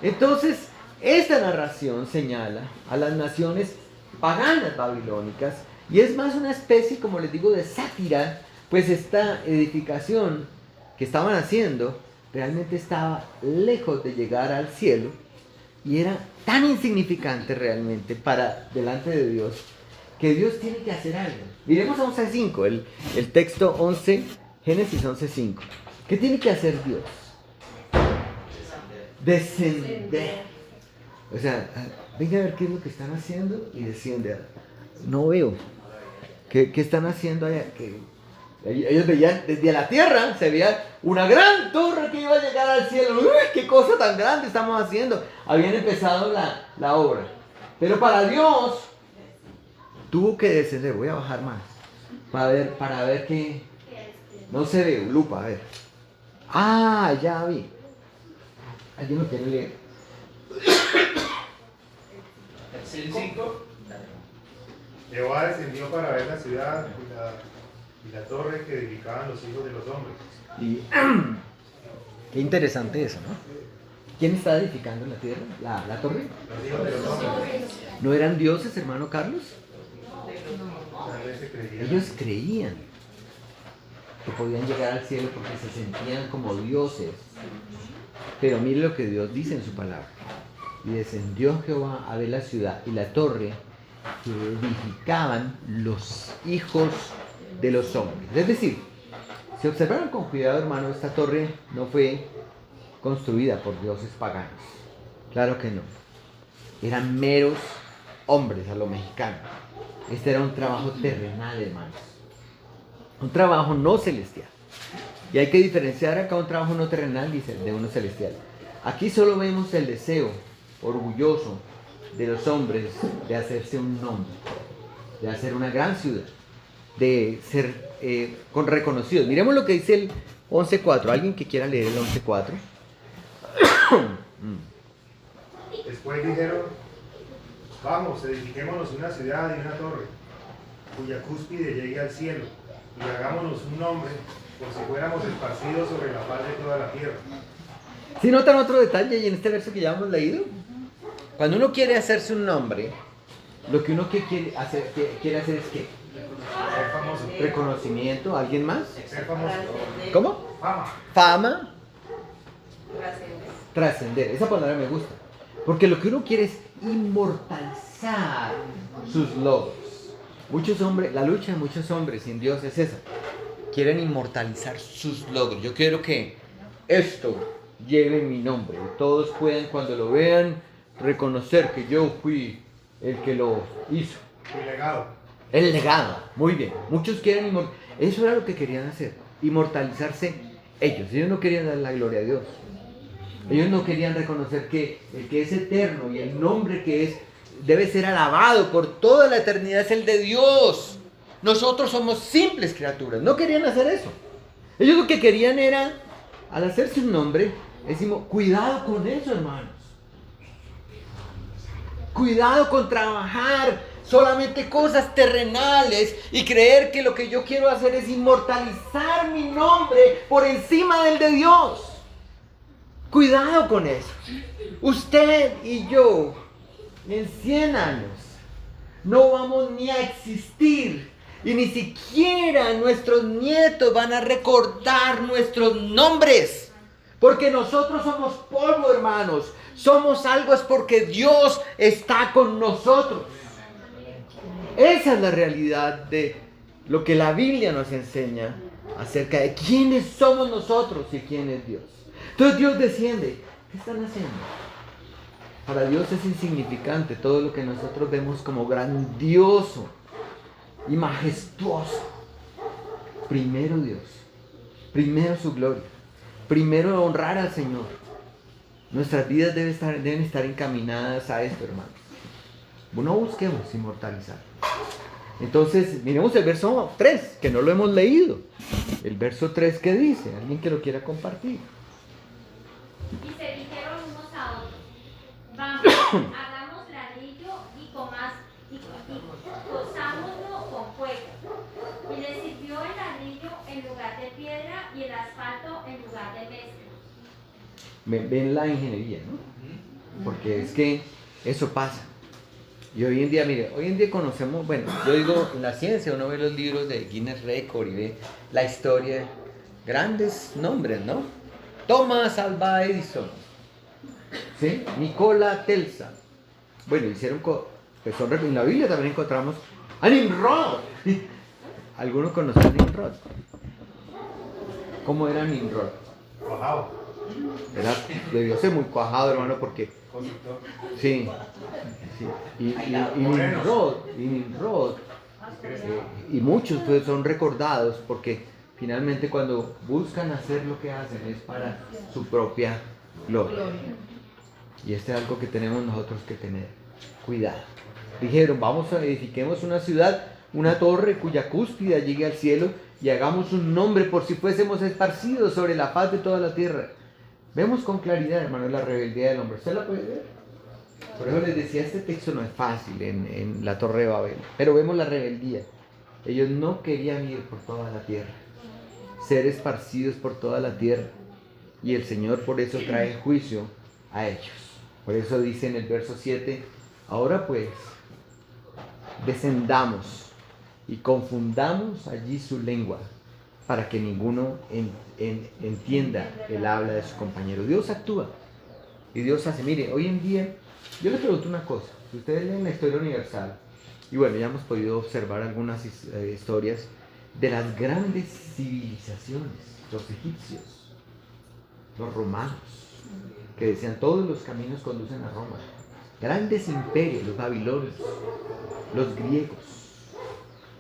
Entonces, esta narración señala a las naciones paganas babilónicas, y es más una especie, como les digo, de sátira, pues esta edificación que estaban haciendo realmente estaba lejos de llegar al cielo y era tan insignificante realmente para delante de Dios, que Dios tiene que hacer algo. Miremos a 11.5, el texto 11, Génesis 11.5. ¿Qué tiene que hacer Dios? Descender. O sea, venga a ver qué es lo que están haciendo y desciende. No veo. ¿Qué están haciendo allá? Ellos veían desde la tierra, se veía una gran torre que iba a llegar al cielo. ¡Uy, qué cosa tan grande estamos haciendo! Habían empezado la obra. Pero para Dios tuvo que descender. Voy a bajar más para ver qué. No se ve, lupa, a ver. Ah, ya vi. ¿Alguien lo quiere leer? El 5. Jehová descendió para ver la ciudad y la torre que edificaban los hijos de los hombres. Y qué interesante eso, ¿no? ¿Quién está edificando la tierra? ¿La torre? Los hijos de los hombres. ¿No eran dioses, hermano Carlos? Tal vez se creían. Ellos creían que podían llegar al cielo porque se sentían como dioses. Pero mire lo que Dios dice en su palabra. Y descendió Jehová a ver la ciudad y la torre que edificaban los hijos de los hombres. Es decir, si observaron con cuidado, hermano, esta torre no fue construida por dioses paganos. Claro que no. Eran meros hombres a lo mexicano. Este era un trabajo terrenal, hermanos. Un trabajo no celestial. Y hay que diferenciar acá un trabajo no terrenal de uno celestial. Aquí solo vemos el deseo orgulloso de los hombres de hacerse un nombre, de hacer una gran ciudad, de ser reconocidos. Miremos lo que dice el 11.4. ¿Alguien que quiera leer el 11.4? Después dijeron: vamos, edifiquémonos una ciudad y una torre, cuya cúspide llegue al cielo, y hagámonos un nombre, por si fuéramos esparcidos sobre la faz de toda la tierra. ¿Sí notan otro detalle en este verso que ya hemos leído? Cuando uno quiere hacerse un nombre, lo que uno quiere hacer es ¿qué? Ser famoso. Reconocimiento. ¿Alguien más? Ser famoso. ¿Cómo? Fama. Fama. Trascender. Esa palabra me gusta. Porque lo que uno quiere es inmortalizar sus logros. Muchos hombres, la lucha de muchos hombres sin Dios es esa. Quieren inmortalizar sus logros. Yo quiero que esto lleve mi nombre. Todos puedan, cuando lo vean, reconocer que yo fui el que lo hizo. Tu legado. El legado. Muy bien. Muchos quieren eso era lo que querían hacer. Inmortalizarse ellos. Ellos no querían dar la gloria a Dios. Ellos no querían reconocer que el que es eterno y el nombre que es debe ser alabado por toda la eternidad es el de Dios. Nosotros somos simples criaturas. No querían hacer eso. Ellos lo que querían era, al hacerse un nombre, decimos, cuidado con eso, hermanos. Cuidado con trabajar solamente cosas terrenales y creer que lo que yo quiero hacer es inmortalizar mi nombre por encima del de Dios. Cuidado con eso. Usted y yo, en 100 años, no vamos ni a existir. Y ni siquiera nuestros nietos van a recordar nuestros nombres. Porque nosotros somos polvo, hermanos. Somos algo es porque Dios está con nosotros. Esa es la realidad de lo que la Biblia nos enseña acerca de quiénes somos nosotros y quién es Dios. Entonces Dios desciende. ¿Qué están haciendo? Para Dios es insignificante todo lo que nosotros vemos como grandioso y majestuoso. Primero Dios, primero su gloria, primero honrar al Señor. Nuestras vidas deben estar encaminadas a esto, hermanos. No busquemos inmortalizar. Entonces, miremos el verso 3, que no lo hemos leído. El verso 3, ¿qué dice? ¿Alguien que lo quiera compartir? Y se dijeron unos a otros: vamos, hagamos ladrillo y cosámoslo con fuego. Y les sirvió el ladrillo en lugar de piedra y el asfalto en lugar de mezcla. Ven la ingeniería, ¿no? Porque es que eso pasa. Y hoy en día, mire, hoy en día conocemos, bueno, yo digo, en la ciencia uno ve los libros de Guinness Record y ve la historia, grandes nombres, ¿no? Thomas Alva Edison, ¿sí? Nikola Tesla. Bueno, hicieron, en la Biblia también encontramos a Nimrod. ¿Alguno conoce a Nimrod? ¿Cómo era Nimrod? Cuajado. Debió ser muy cuajado, hermano, porque... Sí. Y Nimrod, y muchos pues, son recordados porque finalmente cuando buscan hacer lo que hacen es para su propia gloria. Y este es algo que tenemos nosotros que tener cuidado. Dijeron, vamos a edifiquemos una ciudad, una torre cuya cúspide llegue al cielo y hagamos un nombre por si fuésemos esparcidos sobre la faz de toda la tierra. Vemos con claridad, hermano, la rebeldía del hombre. ¿Usted la puede ver? Por eso les decía, este texto no es fácil en la Torre de Babel, pero vemos la rebeldía. Ellos no querían ir por toda la tierra, ser esparcidos por toda la tierra. Y el Señor por eso trae juicio a ellos. Por eso dice en el verso 7, ahora pues, descendamos y confundamos allí su lengua, para que ninguno entienda el habla de su compañero. Dios actúa y Dios hace. Mire, hoy en día, yo les pregunto una cosa. Si ustedes leen la historia universal, y bueno, ya hemos podido observar algunas historias de las grandes civilizaciones, los egipcios, los romanos, que decían todos los caminos conducen a Roma, grandes imperios, los babilonios, los griegos,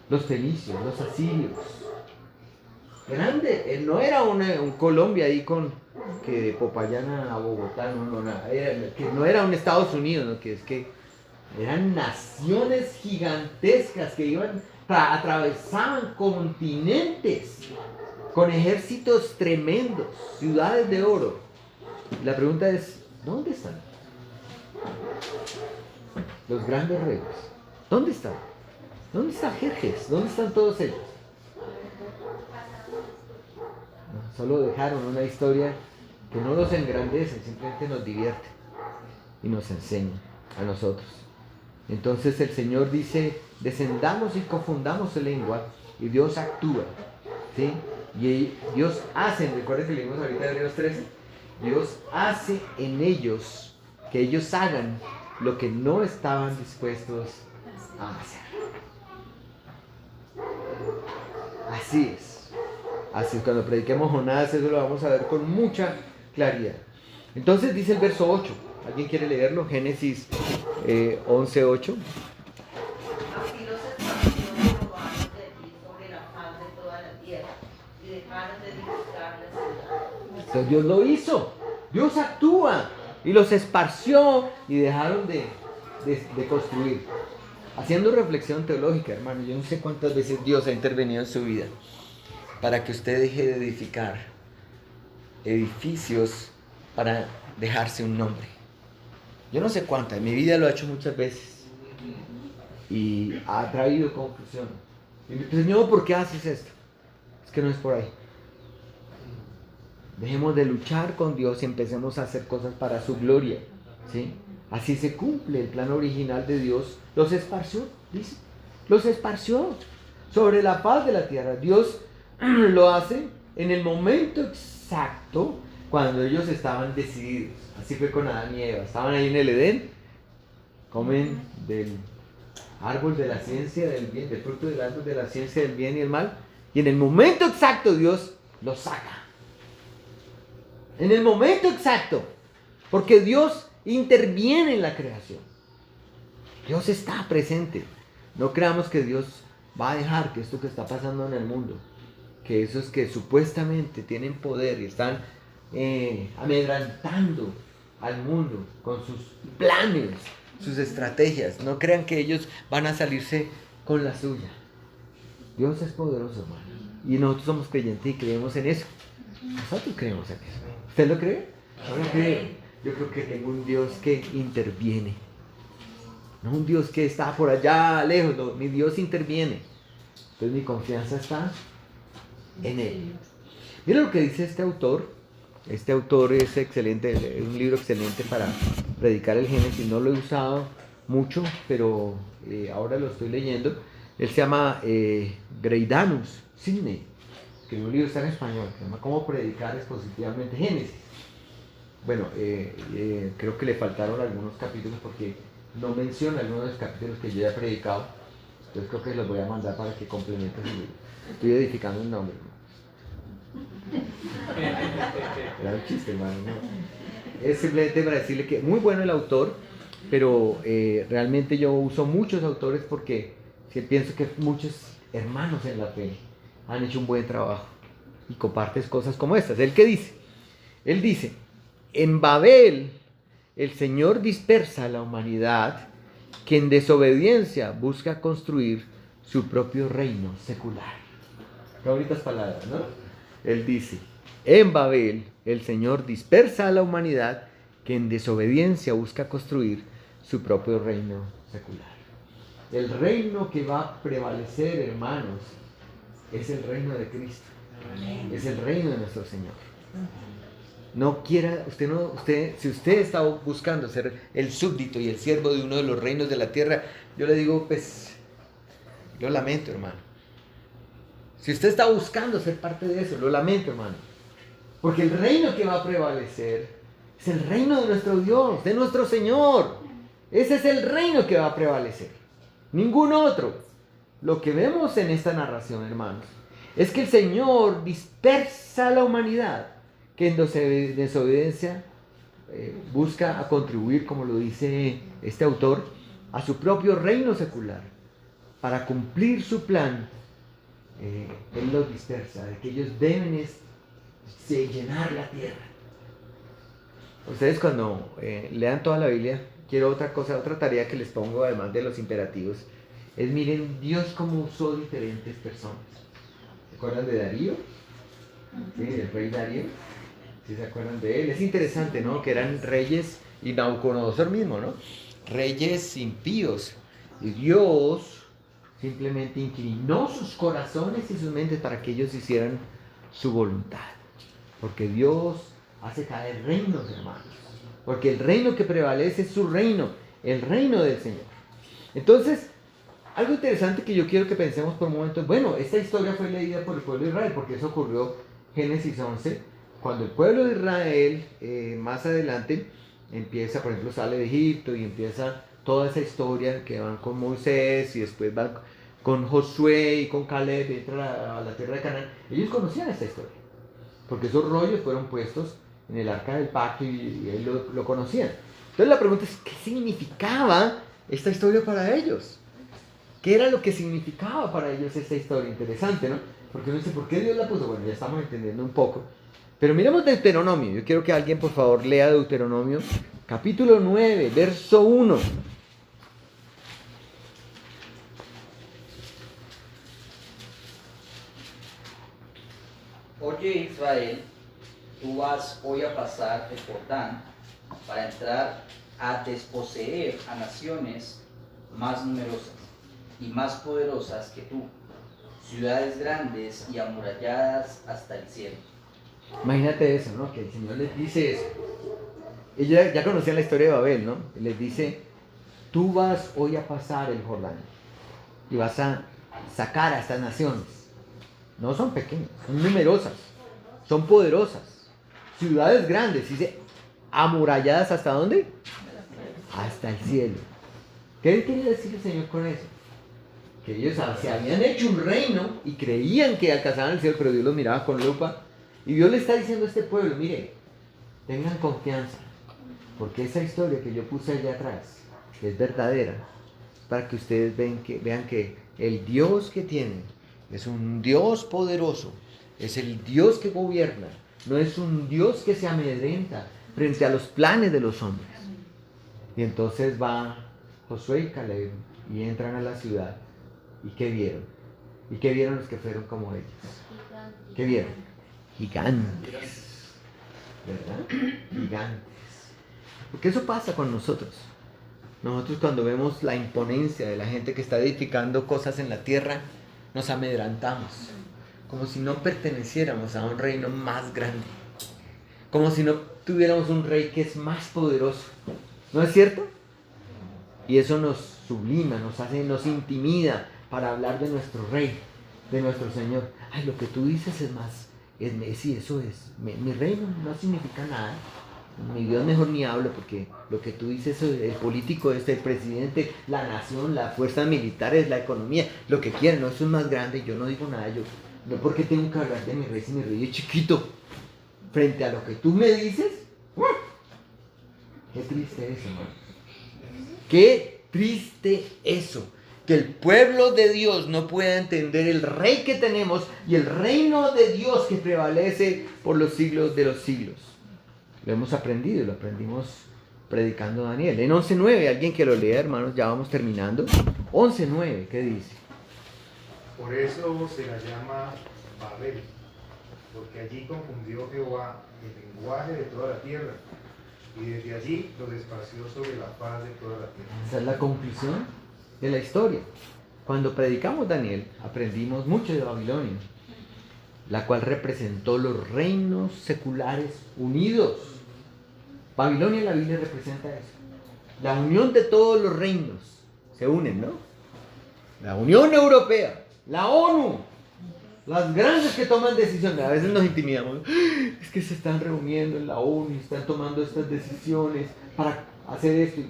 los fenicios, los asirios. Grande, no era un Colombia ahí que de Popayán a Bogotá, no era un Estados Unidos, ¿no? Que es que eran naciones gigantescas que atravesaban continentes con ejércitos tremendos, ciudades de oro. Y la pregunta es, ¿dónde están los grandes reyes? ¿Dónde están? ¿Dónde está Jerjes? ¿Dónde están todos ellos? Solo dejaron una historia que no nos engrandece, simplemente nos divierte y nos enseña a nosotros. Entonces el Señor dice, descendamos y confundamos su lengua, y Dios actúa, ¿sí? Y Dios hace, recuerden que leímos ahorita en Hebreos 13, Dios hace en ellos que ellos hagan lo que no estaban dispuestos a hacer. Así es. Así es, cuando prediquemos Jonás, eso lo vamos a ver con mucha claridad. Entonces dice el verso 8. ¿Alguien quiere leerlo? Génesis 11:8. Así los esparció Jehová de ti sobre la faz de toda la tierra, y dejaron de edificar la ciudad. Entonces Dios lo hizo. Dios actúa. Y los esparció y dejaron de construir. Haciendo reflexión teológica, hermano, yo no sé cuántas veces Dios ha intervenido en su vida para que usted deje de edificar edificios para dejarse un nombre. Yo no sé cuántas, en mi vida lo ha hecho muchas veces y ha traído confusión. Y me dice, Señor, ¿por qué haces esto? Es que no es por ahí. Dejemos de luchar con Dios y empecemos a hacer cosas para su gloria, ¿sí? Así se cumple el plan original de Dios. Los esparció, dice. Los esparció sobre la faz de la tierra. Dios lo hace en el momento exacto cuando ellos estaban decididos. Así fue con Adán y Eva. Estaban ahí en el Edén, comen del árbol de la ciencia del bien, del fruto del árbol de la ciencia del bien y el mal, y en el momento exacto Dios los saca. En el momento exacto, porque Dios interviene en la creación. Dios está presente. No creamos que Dios va a dejar que esto que está pasando en el mundo, que esos que supuestamente tienen poder y están amedrantando al mundo con sus planes, sus estrategias, no crean que ellos van a salirse con la suya. Dios es poderoso, hermano, y nosotros somos creyentes y creemos en eso. Nosotros creemos en eso. ¿Usted lo cree? Yo lo creo. Yo creo que tengo un Dios que interviene, no un Dios que está por allá lejos. No, mi Dios interviene. Entonces mi confianza está en Él. Mira lo que dice este autor. Este autor es excelente, es un libro excelente para predicar el Génesis. No lo he usado mucho, pero ahora lo estoy leyendo. Él se llama Greidanus Sidney, que un libro está en español, se llama Cómo predicar expositivamente Génesis. Bueno, creo que le faltaron algunos capítulos porque no menciona algunos de los capítulos que yo ya he predicado. Entonces creo que los voy a mandar para que complementen su libro. Estoy edificando el nombre. Era un chiste, hermano, ¿no? Es simplemente para decirle que muy bueno el autor, pero realmente yo uso muchos autores porque pienso que muchos hermanos en la fe han hecho un buen trabajo y compartes cosas como estas. ¿Él qué dice? Él dice: en Babel el Señor dispersa a la humanidad que en desobediencia busca construir su propio reino secular. Qué bonitas palabras, ¿no? Él dice: en Babel el Señor dispersa a la humanidad que en desobediencia busca construir su propio reino secular. El reino que va a prevalecer, hermanos, es el reino de Cristo. Es el reino de nuestro Señor. No quiera, si usted está buscando ser el súbdito y el siervo de uno de los reinos de la tierra, yo le digo, pues, lo lamento, hermano. Si usted está buscando ser parte de eso, lo lamento, hermano. Porque el reino que va a prevalecer es el reino de nuestro Dios, de nuestro Señor. Ese es el reino que va a prevalecer. Ningún otro. Lo que vemos en esta narración, hermanos, es que el Señor dispersa a la humanidad que en desobediencia busca a contribuir, como lo dice este autor, a su propio reino secular. Para cumplir su plan, Él los dispersa, de que ellos deben llenar la tierra. Ustedes cuando lean toda la Biblia, quiero otra tarea que les pongo, además de los imperativos, es miren Dios cómo usó diferentes personas. ¿Se acuerdan de Darío? ¿Sí? El rey Darío. ¿Sí se acuerdan de él? Es interesante, ¿no? Que eran reyes, y Nabucodonosor mismo, ¿no? Reyes impíos. Y Dios simplemente inclinó sus corazones y sus mentes para que ellos hicieran su voluntad. Porque Dios hace caer reinos, hermanos. Porque el reino que prevalece es su reino, el reino del Señor. Entonces, algo interesante que yo quiero que pensemos por un momento, bueno, esta historia fue leída por el pueblo de Israel, porque eso ocurrió Génesis 11, cuando el pueblo de Israel más adelante empieza, por ejemplo, sale de Egipto y empieza toda esa historia que van con Moisés y después van con Josué y con Caleb y entran a la tierra de Canaán. Ellos conocían esta historia, porque esos rollos fueron puestos en el arca del pacto y ellos lo conocían. Entonces la pregunta es, ¿qué significaba esta historia para ellos? ¿Qué era lo que significaba para ellos esta historia? Interesante, ¿no? Porque uno dice, ¿por qué Dios la puso? Bueno, ya estamos entendiendo un poco. Pero miremos Deuteronomio. Yo quiero que alguien, por favor, lea Deuteronomio, capítulo 9, verso 1. Oye Israel, tú vas hoy a pasar el Jordán para entrar a desposeer a naciones más numerosas y más poderosas que tú, ciudades grandes y amuralladas hasta el cielo. Imagínate eso, ¿no? Que el Señor les dice eso. Ellos ya conocían la historia de Babel, ¿no? Y les dice, tú vas hoy a pasar el Jordán y vas a sacar a estas naciones. No son pequeñas, son numerosas, son poderosas. Ciudades grandes, dice, amuralladas ¿hasta dónde? Hasta el cielo. ¿Qué quería decir el Señor con eso? Que ellos se habían hecho un reino y creían que alcanzaban el cielo, pero Dios los miraba con lupa. Y Dios le está diciendo a este pueblo, mire, tengan confianza, porque esa historia que yo puse allá atrás, que es verdadera, para que ustedes vean que el Dios que tienen es un Dios poderoso, es el Dios que gobierna, no es un Dios que se amedrenta frente a los planes de los hombres. Y entonces va Josué y Caleb y entran a la ciudad. ¿Y qué vieron? ¿Y qué vieron los que fueron como ellos? ¿Qué vieron? Gigantes. ¿Verdad? Gigantes. Porque eso pasa con nosotros. Nosotros cuando vemos la imponencia de la gente que está edificando cosas en la tierra, nos amedrantamos. Como si no perteneciéramos a un reino más grande. Como si no tuviéramos un rey que es más poderoso. ¿No es cierto? Y eso nos sublima, nos intimida para hablar de nuestro rey, de nuestro Señor. Ay, lo que tú dices es más, sí, eso es. Mi reino no significa nada. Mi Dios mejor ni hablo, porque lo que tú dices, el político el presidente, la nación, las fuerzas militares, la economía, lo que quieran, no, eso es más grande, yo no digo nada, yo no, porque tengo que hablar de mi rey si mi rey es chiquito, frente a lo que tú me dices. Qué triste eso, hermano. Qué triste eso, que el pueblo de Dios no pueda entender el rey que tenemos y el reino de Dios que prevalece por los siglos de los siglos. Lo hemos aprendido, lo aprendimos predicando a Daniel. En 11.9, alguien que lo lea, hermanos, ya vamos terminando. 11.9, ¿qué dice? Por eso se la llama Babel, porque allí confundió Jehová el lenguaje de toda la tierra, y desde allí los esparció sobre la faz de toda la tierra. Esa es la conclusión de la historia. Cuando predicamos Daniel, aprendimos mucho de Babilonia, la cual representó los reinos seculares unidos. Babilonia en la Biblia representa eso. La unión de todos los reinos se unen, ¿no? La Unión Europea, la ONU, las grandes que toman decisiones. A veces nos intimidamos. Es que se están reuniendo en la ONU y están tomando estas decisiones para hacer esto.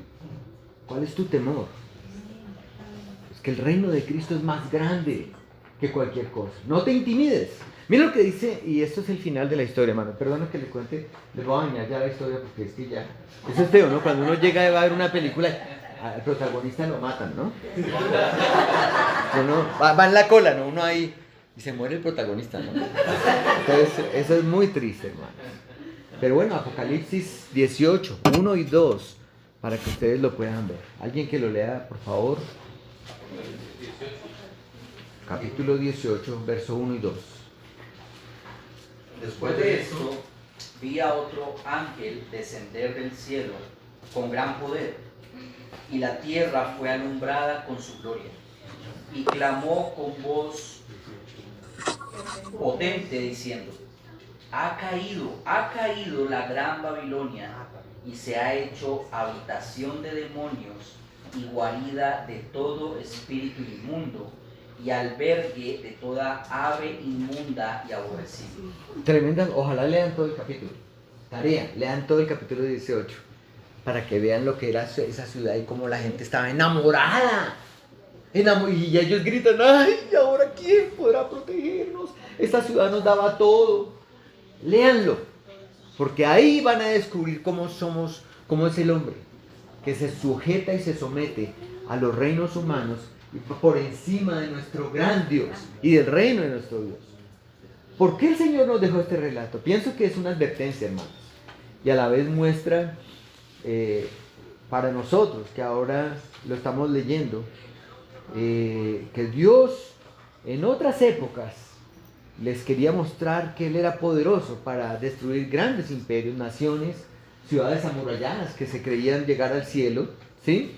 ¿Cuál es tu temor? Es que el reino de Cristo es más grande que cualquier cosa. No te intimides. Mira lo que dice, y esto es el final de la historia, hermano. Perdona que le cuente, les voy a dañar ya la historia porque es que ya... Eso es feo, ¿no? Cuando uno llega a ver una película, al protagonista lo matan, ¿no? Uno va en la cola, ¿no? Uno ahí y se muere el protagonista, ¿no? Entonces, eso es muy triste, hermano. Pero bueno, Apocalipsis 18, 1 y 2, para que ustedes lo puedan ver. Alguien que lo lea, por favor. Capítulo 18, verso 1 y 2. Después de esto, vi a otro ángel descender del cielo con gran poder, y la tierra fue alumbrada con su gloria. Y clamó con voz potente diciendo: ha caído la gran Babilonia, y se ha hecho habitación de demonios y guarida de todo espíritu inmundo, y albergue de toda ave inmunda y aborrecida. Tremenda, ojalá lean todo el capítulo. Tarea, lean todo el capítulo 18 para que vean lo que era esa ciudad y cómo la gente estaba enamorada. Y ellos gritan: ¡ay! ¿Y ahora quién podrá protegernos? Esta ciudad nos daba todo. Léanlo, porque ahí van a descubrir cómo es el hombre, que se sujeta y se somete a los reinos humanos por encima de nuestro gran Dios y del reino de nuestro Dios. ¿Por qué el Señor nos dejó este relato? Pienso que es una advertencia, hermanos, y a la vez muestra para nosotros, que ahora lo estamos leyendo, que Dios en otras épocas les quería mostrar que Él era poderoso para destruir grandes imperios, naciones, ciudades amuralladas que se creían llegar al cielo, ¿sí?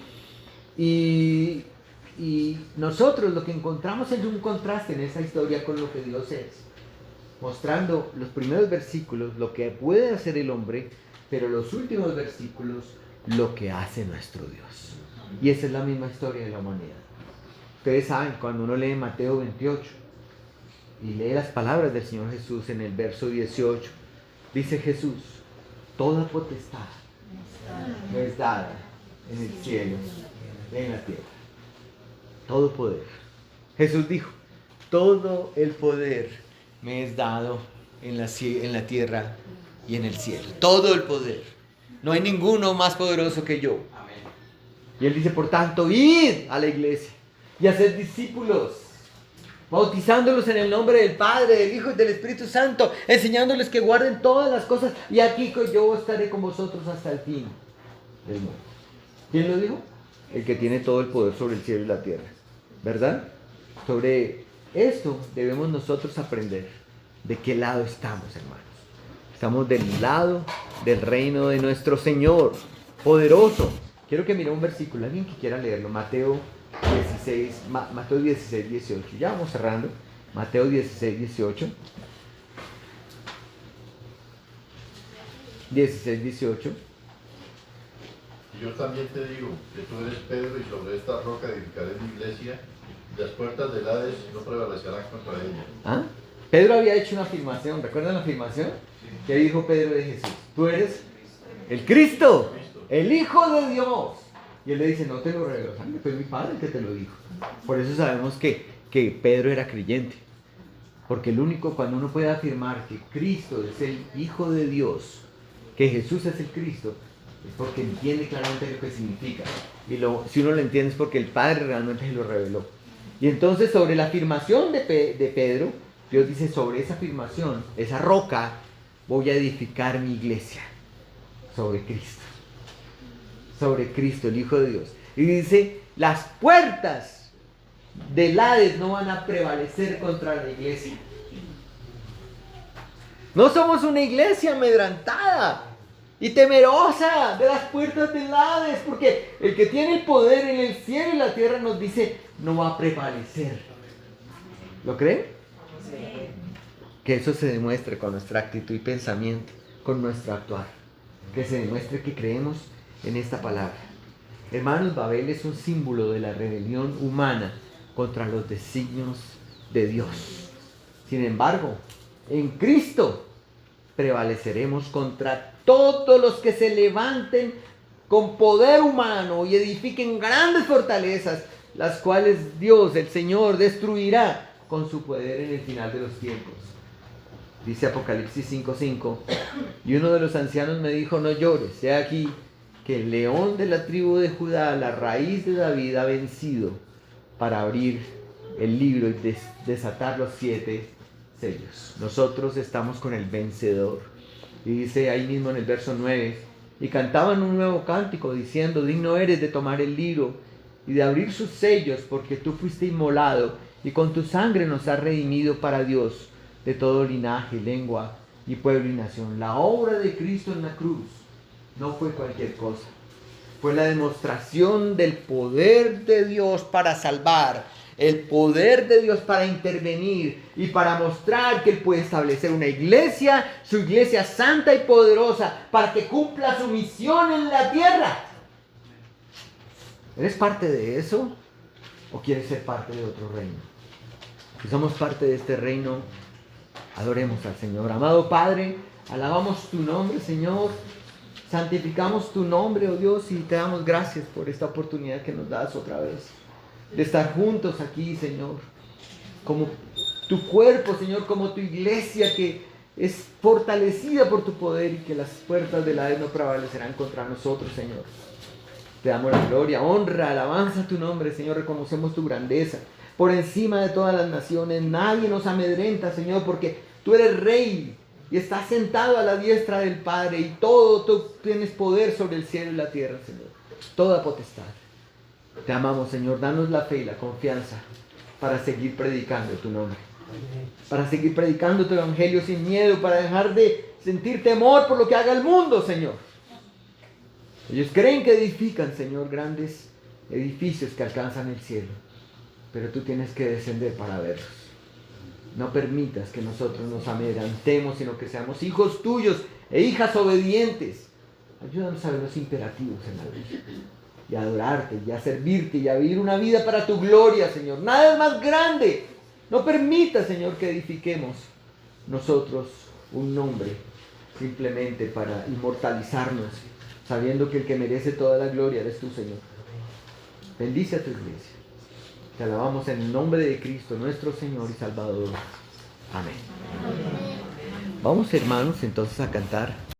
Y nosotros lo que encontramos es un contraste en esa historia con lo que Dios es. mostrando los primeros versículos lo que puede hacer el hombre, pero los últimos versículos lo que hace nuestro Dios. Y esa es la misma historia de la humanidad. Ustedes saben, cuando uno lee Mateo 28 y lee las palabras del Señor Jesús en el verso 18, dice Jesús: toda potestad me es dada en el cielo y en la tierra. Todo poder. Jesús dijo: todo el poder me es dado en la tierra y en el cielo. Todo el poder. No hay ninguno más poderoso que yo. Amén. Y Él dice, por tanto, id a la iglesia y haced discípulos, bautizándolos en el nombre del Padre, del Hijo y del Espíritu Santo, enseñándoles que guarden todas las cosas, y aquí yo estaré con vosotros hasta el fin del mundo. ¿Quién lo dijo? El que tiene todo el poder sobre el cielo y la tierra. ¿Verdad? Sobre esto debemos nosotros aprender de qué lado estamos, hermanos. Estamos del lado del reino de nuestro Señor, poderoso. Quiero que mire un versículo, alguien que quiera leerlo, Mateo 16, 18. Ya vamos cerrando. Mateo 16, 18. 16, 18. Yo también te digo que tú eres Pedro, y sobre esta roca edificaré mi iglesia, y las puertas del Hades no prevalecerán contra ella. ¿Ah? Pedro había hecho una afirmación, ¿recuerdan la afirmación? ¿Qué dijo Pedro de Jesús? Tú eres el Cristo, el Hijo de Dios. Y él le dice, no te lo reveló, fue mi Padre el que te lo dijo. Por eso sabemos que Pedro era creyente. Porque el único, cuando uno puede afirmar que Cristo es el Hijo de Dios, que Jesús es el Cristo, es porque entiende claramente lo que significa. Y si uno lo entiende es porque el Padre realmente se lo reveló. Y entonces sobre la afirmación de Pedro, Dios dice, sobre esa afirmación, esa roca, voy a edificar mi iglesia. Sobre Cristo. Sobre Cristo, el Hijo de Dios. Y dice, las puertas del Hades no van a prevalecer contra la iglesia. No somos una iglesia amedrentada y temerosa de las puertas del Hades, porque el que tiene el poder en el cielo y la tierra nos dice, no va a prevalecer. ¿Lo creen? Sí. Que eso se demuestre con nuestra actitud y pensamiento, con nuestro actuar. Que se demuestre que creemos en esta palabra. Hermanos, Babel es un símbolo de la rebelión humana contra los designios de Dios. Sin embargo, en Cristo prevaleceremos contra todos los que se levanten con poder humano y edifiquen grandes fortalezas, las cuales Dios, el Señor, destruirá con su poder en el final de los tiempos. Dice Apocalipsis 5:5, y uno de los ancianos me dijo, no llores, he aquí que el león de la tribu de Judá, la raíz de David, ha vencido para abrir el libro y desatar los 7 sellos. Nosotros estamos con el vencedor. Y dice ahí mismo en el verso 9, y cantaban un nuevo cántico diciendo, digno eres de tomar el libro y de abrir sus sellos, porque tú fuiste inmolado y con tu sangre nos has redimido para Dios de todo linaje, lengua y pueblo y nación. La obra de Cristo en la cruz no fue cualquier cosa. Fue la demostración del poder de Dios para salvar, el poder de Dios para intervenir y para mostrar que Él puede establecer una iglesia, su iglesia santa y poderosa, para que cumpla su misión en la tierra. ¿Eres parte de eso o quieres ser parte de otro reino? Si somos parte de este reino, adoremos al Señor. Amado Padre, alabamos tu nombre, Señor. Santificamos tu nombre, oh Dios, y te damos gracias por esta oportunidad que nos das otra vez de estar juntos aquí, Señor, como tu cuerpo, Señor, como tu iglesia que es fortalecida por tu poder y que las puertas del Hades no prevalecerán contra nosotros, Señor. Te damos la gloria, honra, alabanza a tu nombre, Señor, reconocemos tu grandeza por encima de todas las naciones. Nadie nos amedrenta, Señor, porque tú eres Rey y estás sentado a la diestra del Padre y tú tienes poder sobre el cielo y la tierra, Señor. Toda potestad. Te amamos, Señor. Danos la fe y la confianza para seguir predicando tu nombre. Para seguir predicando tu evangelio sin miedo, para dejar de sentir temor por lo que haga el mundo, Señor. Ellos creen que edifican, Señor, grandes edificios que alcanzan el cielo, pero tú tienes que descender para verlos. No permitas que nosotros nos amedrentemos, sino que seamos hijos tuyos e hijas obedientes. Ayúdanos a ver los imperativos en la vida y a adorarte y a servirte y a vivir una vida para tu gloria, Señor. Nada es más grande. No permita, Señor, que edifiquemos nosotros un nombre simplemente para inmortalizarnos, sabiendo que el que merece toda la gloria eres tú, Señor. Bendice a tu iglesia. Te alabamos en el nombre de Cristo, nuestro Señor y Salvador. Amén. Vamos, hermanos, entonces a cantar